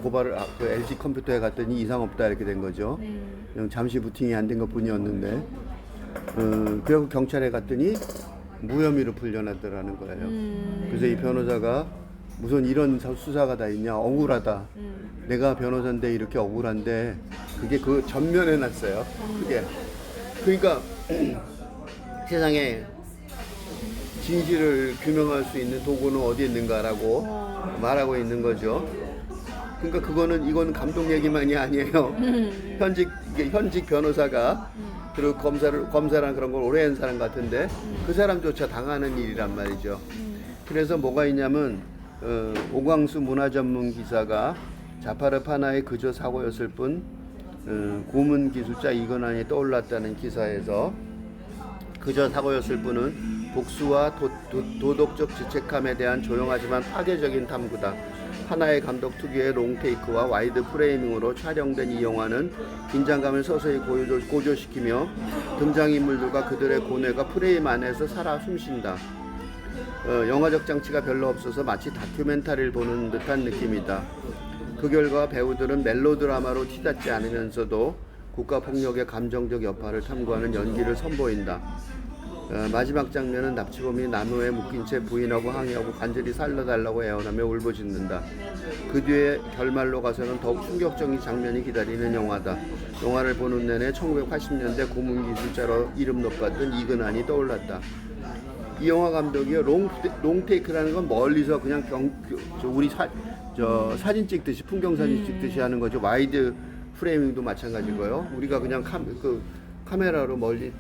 LG 컴퓨터에 갔더니 이상 없다 이렇게 된 거죠. 그냥 잠시 부팅이 안 된 것뿐이었는데 그리고 경찰에 갔더니 무혐의로 풀려났더라는 거예요. 그래서 이 변호사가 무슨 이런 수사가 다 있냐, 억울하다. 내가 변호사인데 이렇게 억울한데 그게 그 전면에 났어요. 그게 그러니까 세상에 진실을 규명할 수 있는 도구는 어디 있는가라고 말하고 있는 거죠. 그러니까 이건 감독 얘기만이 아니에요. 현직 변호사가 그리고 검사랑 그런 걸 오래 한 사람 같은데 그 사람조차 당하는 일이란 말이죠. 그래서 뭐가 있냐면 오광수 문화전문 기사가 자파르 하나의 그저 사고였을 뿐 고문 기술자 이건환이 떠올랐다는 기사에서 그저 사고였을 뿐은 복수와 도덕적 죄책감에 대한 조용하지만 파괴적인 탐구다. 하나의 감독 특유의 롱테이크와 와이드 프레이밍으로 촬영된 이 영화는 긴장감을 서서히 고조시키며 등장인물들과 그들의 고뇌가 프레임 안에서 살아 숨쉰다. 영화적 장치가 별로 없어서 마치 다큐멘터리를 보는 듯한 느낌이다. 그 결과 배우들은 멜로드라마로 티닿지 않으면서도 국가폭력의 감정적 여파를 탐구하는 연기를 선보인다. 마지막 장면은 납치범이 나무에 묶인 채 부인하고 항의하고 간절히 살려달라고 애원하며 울부짖는다. 그 뒤에 결말로 가서는 더욱 충격적인 장면이 기다리는 영화다. 영화를 보는 내내 1980년대 고문기술자로 이름 높았던 이근환이 떠올랐다. 이 영화 감독이 롱테이크라는 건 멀리서 그냥 우리 사진 찍듯이 풍경 사진 찍듯이 하는 거죠. 와이드 프레이밍도 마찬가지고요. 우리가 그냥 카메라로 멀리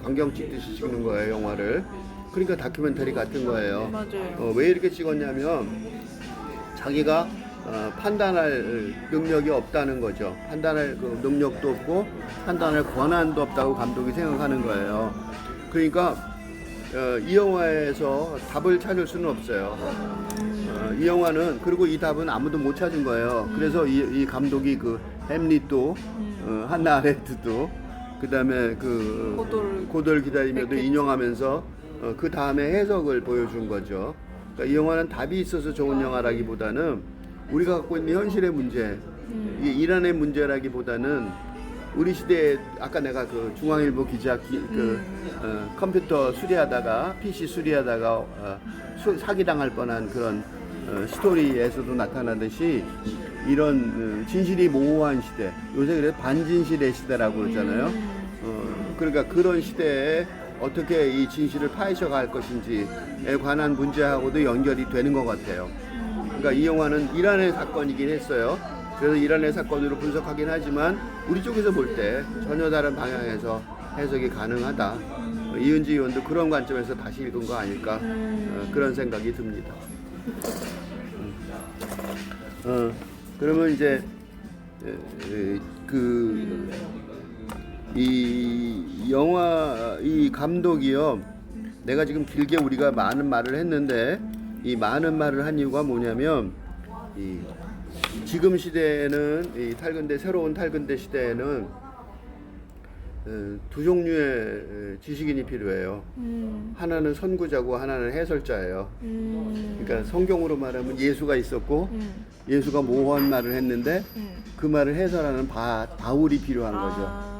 광경 찍듯이 찍는 거예요, 영화를. 그러니까 다큐멘터리 같은 거예요. 맞아요. 왜 이렇게 찍었냐면 자기가 판단할 능력이 없다는 거죠. 판단할 능력도 없고 판단할 권한도 없다고 감독이 생각하는 거예요. 그러니까 이 영화에서 답을 찾을 수는 없어요. 이 영화는 그리고 이 답은 아무도 못 찾은 거예요. 그래서 이 감독이 햄릿도 한나 아렌트도 그 다음에 고돌 기다리며도 인용하면서 그 다음에 해석을 보여준 거죠. 그러니까 이 영화는 답이 있어서 좋은 영화라기보다는 우리가 갖고 있는 현실의 문제, 이란의 문제라기보다는 우리 시대에 아까 내가 중앙일보 기자 컴퓨터 수리하다가 PC 수리하다가 사기당할 뻔한 그런 스토리에서도 나타나듯이 이런 진실이 모호한 시대, 요새 그래서 반진실의 시대라고 그러잖아요. 그러니까 그런 시대에 어떻게 이 진실을 파헤쳐 갈 것인지에 관한 문제하고도 연결이 되는 것 같아요. 그러니까 이 영화는 이란의 사건이긴 했어요. 그래서 이란의 사건으로 분석하긴 하지만 우리 쪽에서 볼 때 전혀 다른 방향에서 해석이 가능하다. 이은지 의원도 그런 관점에서 다시 읽은 거 아닐까 그런 생각이 듭니다. 그러면 이제 이 영화 이 감독이요. 내가 지금 길게 우리가 많은 말을 했는데 이 많은 말을 한 이유가 뭐냐면 지금 시대에는 새로운 탈근대 시대에는 두 종류의 지식인이 필요해요. 하나는 선구자고 하나는 해설자예요. 그러니까 성경으로 말하면 예수가 있었고 예수가 모호한 말을 했는데 그 말을 해설하는 바울이 필요한 거죠.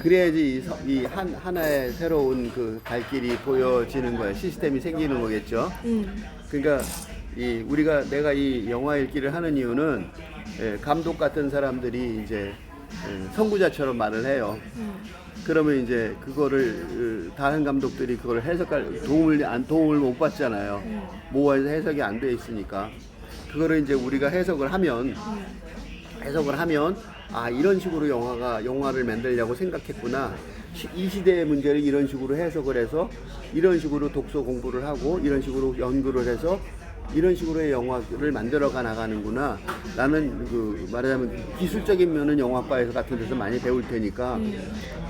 그래야지 이 하나의 새로운 갈 길이 보여지는 거예요. 시스템이 생기는 거겠죠. 그러니까 내가 이 영화 읽기를 하는 이유는 감독 같은 사람들이 이제 선구자처럼 말을 해요. 그러면 이제 그거를 다른 감독들이 그걸 해석할 도움을 못 받잖아요. 모아서 해석이 안 돼 있으니까 그거를 이제 우리가 해석을 하면 이런 식으로 영화를 만들려고 생각했구나. 이 시대의 문제를 이런 식으로 해석을 해서 이런 식으로 독서 공부를 하고 이런 식으로 연구를 해서 이런 식으로의 영화를 만들어가 나가는구나. 나는 말하자면 기술적인 면은 영화과에서 같은 데서 많이 배울 테니까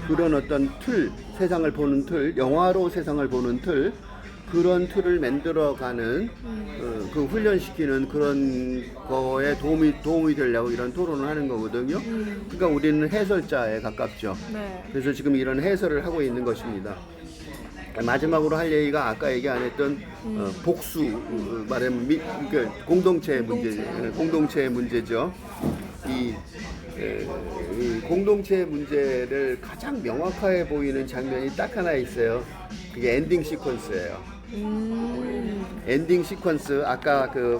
그런 어떤 세상을 보는 영화로 세상을 보는 그런 틀을 만들어가는 훈련시키는 그런 거에 도움이 되려고 이런 토론을 하는 거거든요. 그러니까 우리는 해설자에 가깝죠. 네. 그래서 지금 이런 해설을 하고 있는 것입니다. 마지막으로 할 얘기가 아까 얘기 안 했던 복수 말하면 공동체의 문제죠. 이 공동체의 문제를 가장 명확하게 보이는 장면이 딱 하나 있어요. 그게 엔딩 시퀀스예요. 엔딩 시퀀스, 아까 그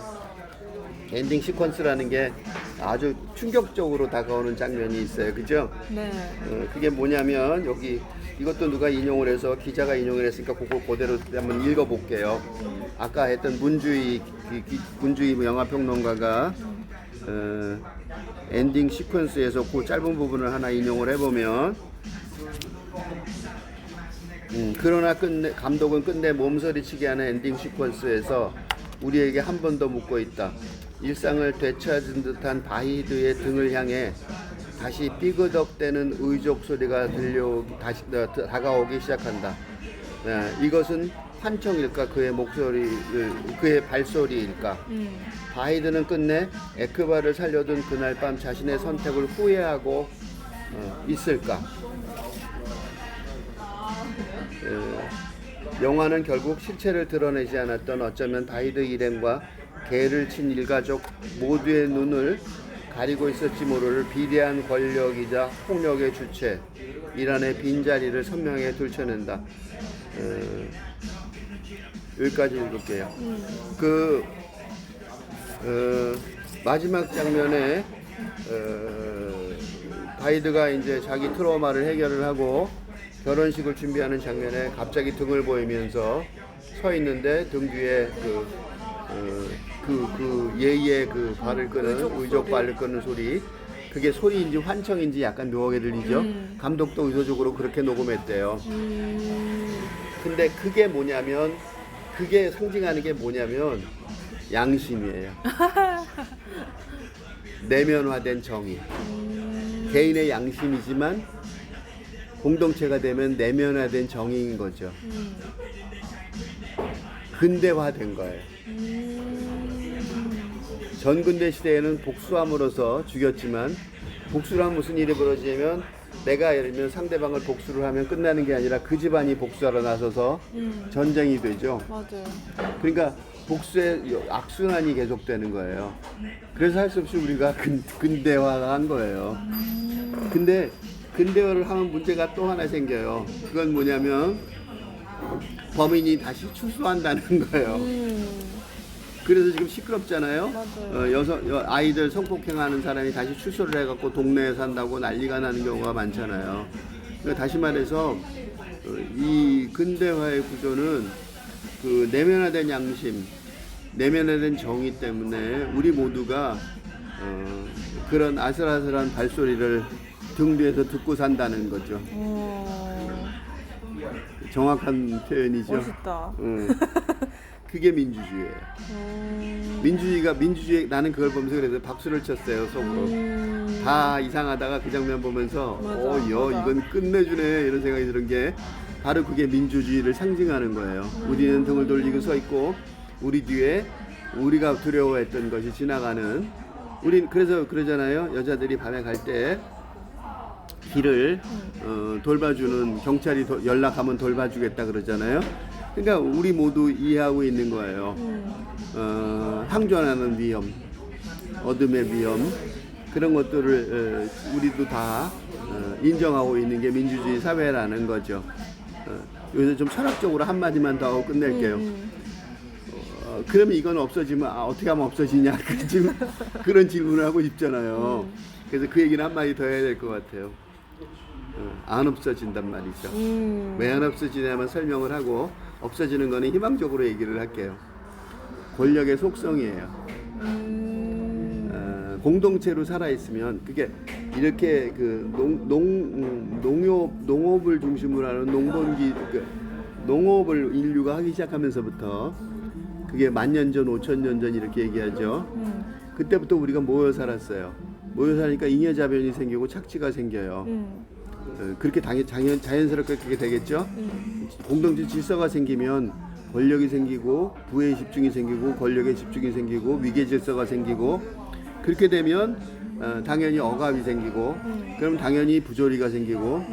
엔딩 시퀀스라는 게 아주 충격적으로 다가오는 장면이 있어요. 그죠? 네. 그게 뭐냐면 여기 이것도 누가 인용을 해서 기자가 인용을 했으니까 그거 그대로 한번 읽어볼게요. 아까 했던 문주희 영화 평론가가 엔딩 시퀀스에서 그 짧은 부분을 하나 인용을 해보면 그러나 감독은 끝내 몸서리치게 하는 엔딩 시퀀스에서 우리에게 한 번 더 묻고 있다. 일상을 되찾은 듯한 바히드의 등을 향해 다시 삐그덕대는 의족 소리가 다시 다가오기 시작한다. 이것은 환청일까 그의 그의 발소리일까? 바히드는 끝내 에크바를 살려둔 그날 밤 자신의 선택을 후회하고 있을까? 영화는 결국 실체를 드러내지 않았던 어쩌면 바히드 일행과 개를 친 일가족 모두의 눈을 가리고 있을지 모를 비대한 권력이자 폭력의 주체 이란의 빈자리를 선명하게 들춰낸다. 여기까지 읽을게요. 마지막 장면에 바히드가 이제 자기 트라우마를 해결을 하고 결혼식을 준비하는 장면에 갑자기 등을 보이면서 서 있는데 등 뒤에 예의의 그 발을 끄는 의족 발을 끄는 소리, 그게 소리인지 환청인지 약간 묘하게 들리죠. 감독도 의도적으로 그렇게 녹음했대요. 근데 그게 상징하는 게 뭐냐면 양심이에요. 내면화된 정의. 개인의 양심이지만 공동체가 되면 내면화된 정의인 거죠. 근대화된 거예요. 전근대 시대에는 복수함으로써 죽였지만, 복수를 하면 무슨 일이 벌어지냐면 내가 예를 들면 상대방을 복수를 하면 끝나는 게 아니라 그 집안이 복수하러 나서서 전쟁이 되죠. 맞아요. 그러니까 복수의 악순환이 계속되는 거예요. 그래서 할 수 없이 우리가 근대화한 거예요. 근데 근대화를 하면 문제가 또 하나 생겨요. 그건 뭐냐면 범인이 다시 출소한다는 거예요. 그래서 지금 시끄럽잖아요. 아이들 성폭행하는 사람이 다시 출소를 해갖고 동네에 산다고 난리가 나는 경우가 많잖아요. 그러니까 다시 말해서 이 근대화의 구조는 그 내면화된 양심, 내면화된 정의 때문에 우리 모두가 그런 아슬아슬한 발소리를 등 뒤에서 듣고 산다는 거죠. 정확한 표현이죠. 멋있다. 그게 민주주의예요. 민주주의 나는 그걸 보면서 그래서 박수를 쳤어요, 속으로. 다 이상하다가 그 장면 보면서 맞아. 이건 끝내주네 이런 생각이 드는 게 바로 그게 민주주의를 상징하는 거예요. 우리는 등을 돌리고 서 있고 우리 뒤에 우리가 두려워했던 것이 지나가는. 우린 그래서 그러잖아요. 여자들이 밤에 갈 때 길을 돌봐주는 경찰이 연락하면 돌봐주겠다 그러잖아요. 그러니까 우리 모두 이해하고 있는 거예요. 항전하는 위험, 어둠의 위험, 그런 것들을 우리도 다 인정하고 있는 게 민주주의 사회라는 거죠. 여기서 좀 철학적으로 한마디만 더 하고 끝낼게요. 그러면 이건 없어지면 어떻게 하면 없어지냐 지금 그런 질문을 하고 싶잖아요. 그래서 그 얘기는 한마디 더 해야 될 것 같아요. 안 없어진단 말이죠. 왜 안 없어지냐면 설명을 하고, 없어지는 거는 희망적으로 얘기를 할게요. 권력의 속성이에요. 공동체로 살아있으면 그게 이렇게 그 농업을 중심으로 하는 농업을 인류가 하기 시작하면서부터 그게 10,000년 전, 5,000년 전 이렇게 얘기하죠. 그때부터 우리가 모여 살았어요. 모여 사니까 잉여자변이 생기고 착취가 생겨요. 그렇게 자연스럽게 그렇게 되겠죠. 공동체 질서가 생기면 권력이 생기고 부의 집중이 생기고 권력의 집중이 생기고 위계 질서가 생기고, 그렇게 되면 당연히 억압이 생기고, 그럼 당연히 부조리가 생기고,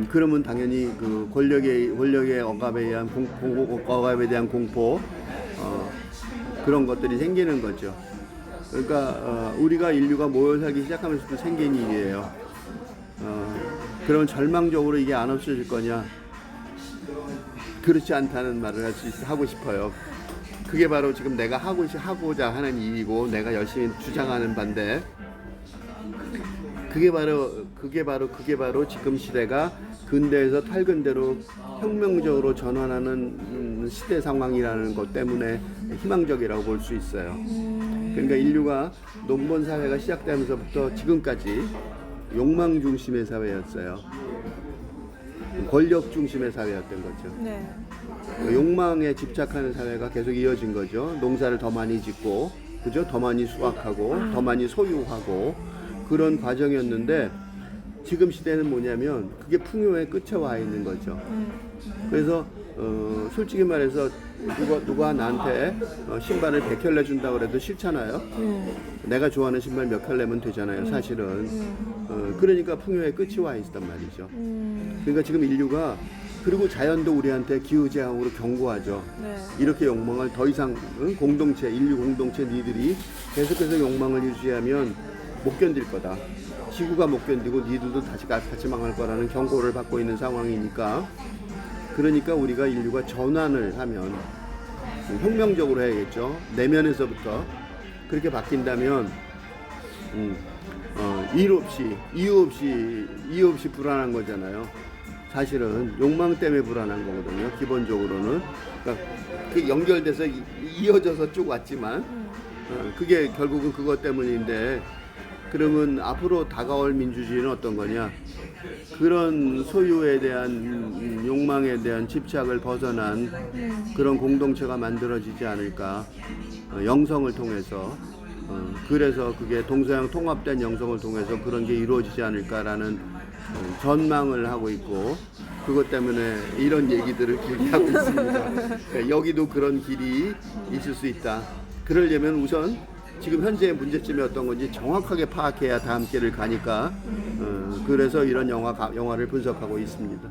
그러면 당연히 그 권력의 억압에 대한 공포, 그런 것들이 생기는 거죠. 그러니까 우리가 인류가 모여 살기 시작하면서도 생긴 일이에요. 그러면 절망적으로 이게 안 없어질 거냐? 그렇지 않다는 말을 하고 싶어요. 그게 바로 지금 내가 하고자 하는 일이고 내가 열심히 주장하는 바인데 그게 바로 지금 시대가 근대에서 탈근대로 혁명적으로 전환하는 시대 상황이라는 것 때문에 희망적이라고 볼 수 있어요. 그러니까 인류가 농본 사회가 시작되면서부터 지금까지 욕망 중심의 사회였어요. 권력 중심의 사회였던 거죠. 네. 욕망에 집착하는 사회가 계속 이어진 거죠. 농사를 더 많이 짓고, 그죠? 더 많이 수확하고, 더 많이 소유하고 그런 과정이었는데 지금 시대는 뭐냐면 그게 풍요의 끝에 와 있는 거죠. 그래서 솔직히 말해서 누가 나한테 신발을 100켤레 준다고 해도 싫잖아요. 내가 좋아하는 신발 몇 켤레면 되잖아요, 사실은. 그러니까 풍요의 끝이 와 있단 말이죠. 그러니까 지금 인류가 그리고 자연도 우리한테 기후재앙으로 경고하죠. 네. 이렇게 욕망을 더 이상 인류 공동체 니들이 계속해서 욕망을 유지하면 못 견딜 거다. 지구가 못 견디고 니들도 같이 망할 거라는 경고를 받고 있는 상황이니까 그러니까 우리가 인류가 전환을 하면 혁명적으로 해야겠죠. 내면에서부터 그렇게 바뀐다면 이유 없이 불안한 거잖아요. 사실은 욕망 때문에 불안한 거거든요. 기본적으로는 그러니까 그 연결돼서 이어져서 쭉 왔지만 그게 결국은 그것 때문인데 그러면 앞으로 다가올 민주주의는 어떤 거냐? 그런 소유에 대한 욕망에 대한 집착을 벗어난 그런 공동체가 만들어지지 않을까? 영성을 통해서 그래서 그게 동서양 통합된 영성을 통해서 그런 게 이루어지지 않을까라는 전망을 하고 있고 그것 때문에 이런 얘기들을 길게 하고 있습니다. 그러니까 여기도 그런 길이 있을 수 있다. 그러려면 우선 지금 현재의 문제점이 어떤 건지 정확하게 파악해야 다음 길을 가니까 그래서 이런 영화를 분석하고 있습니다.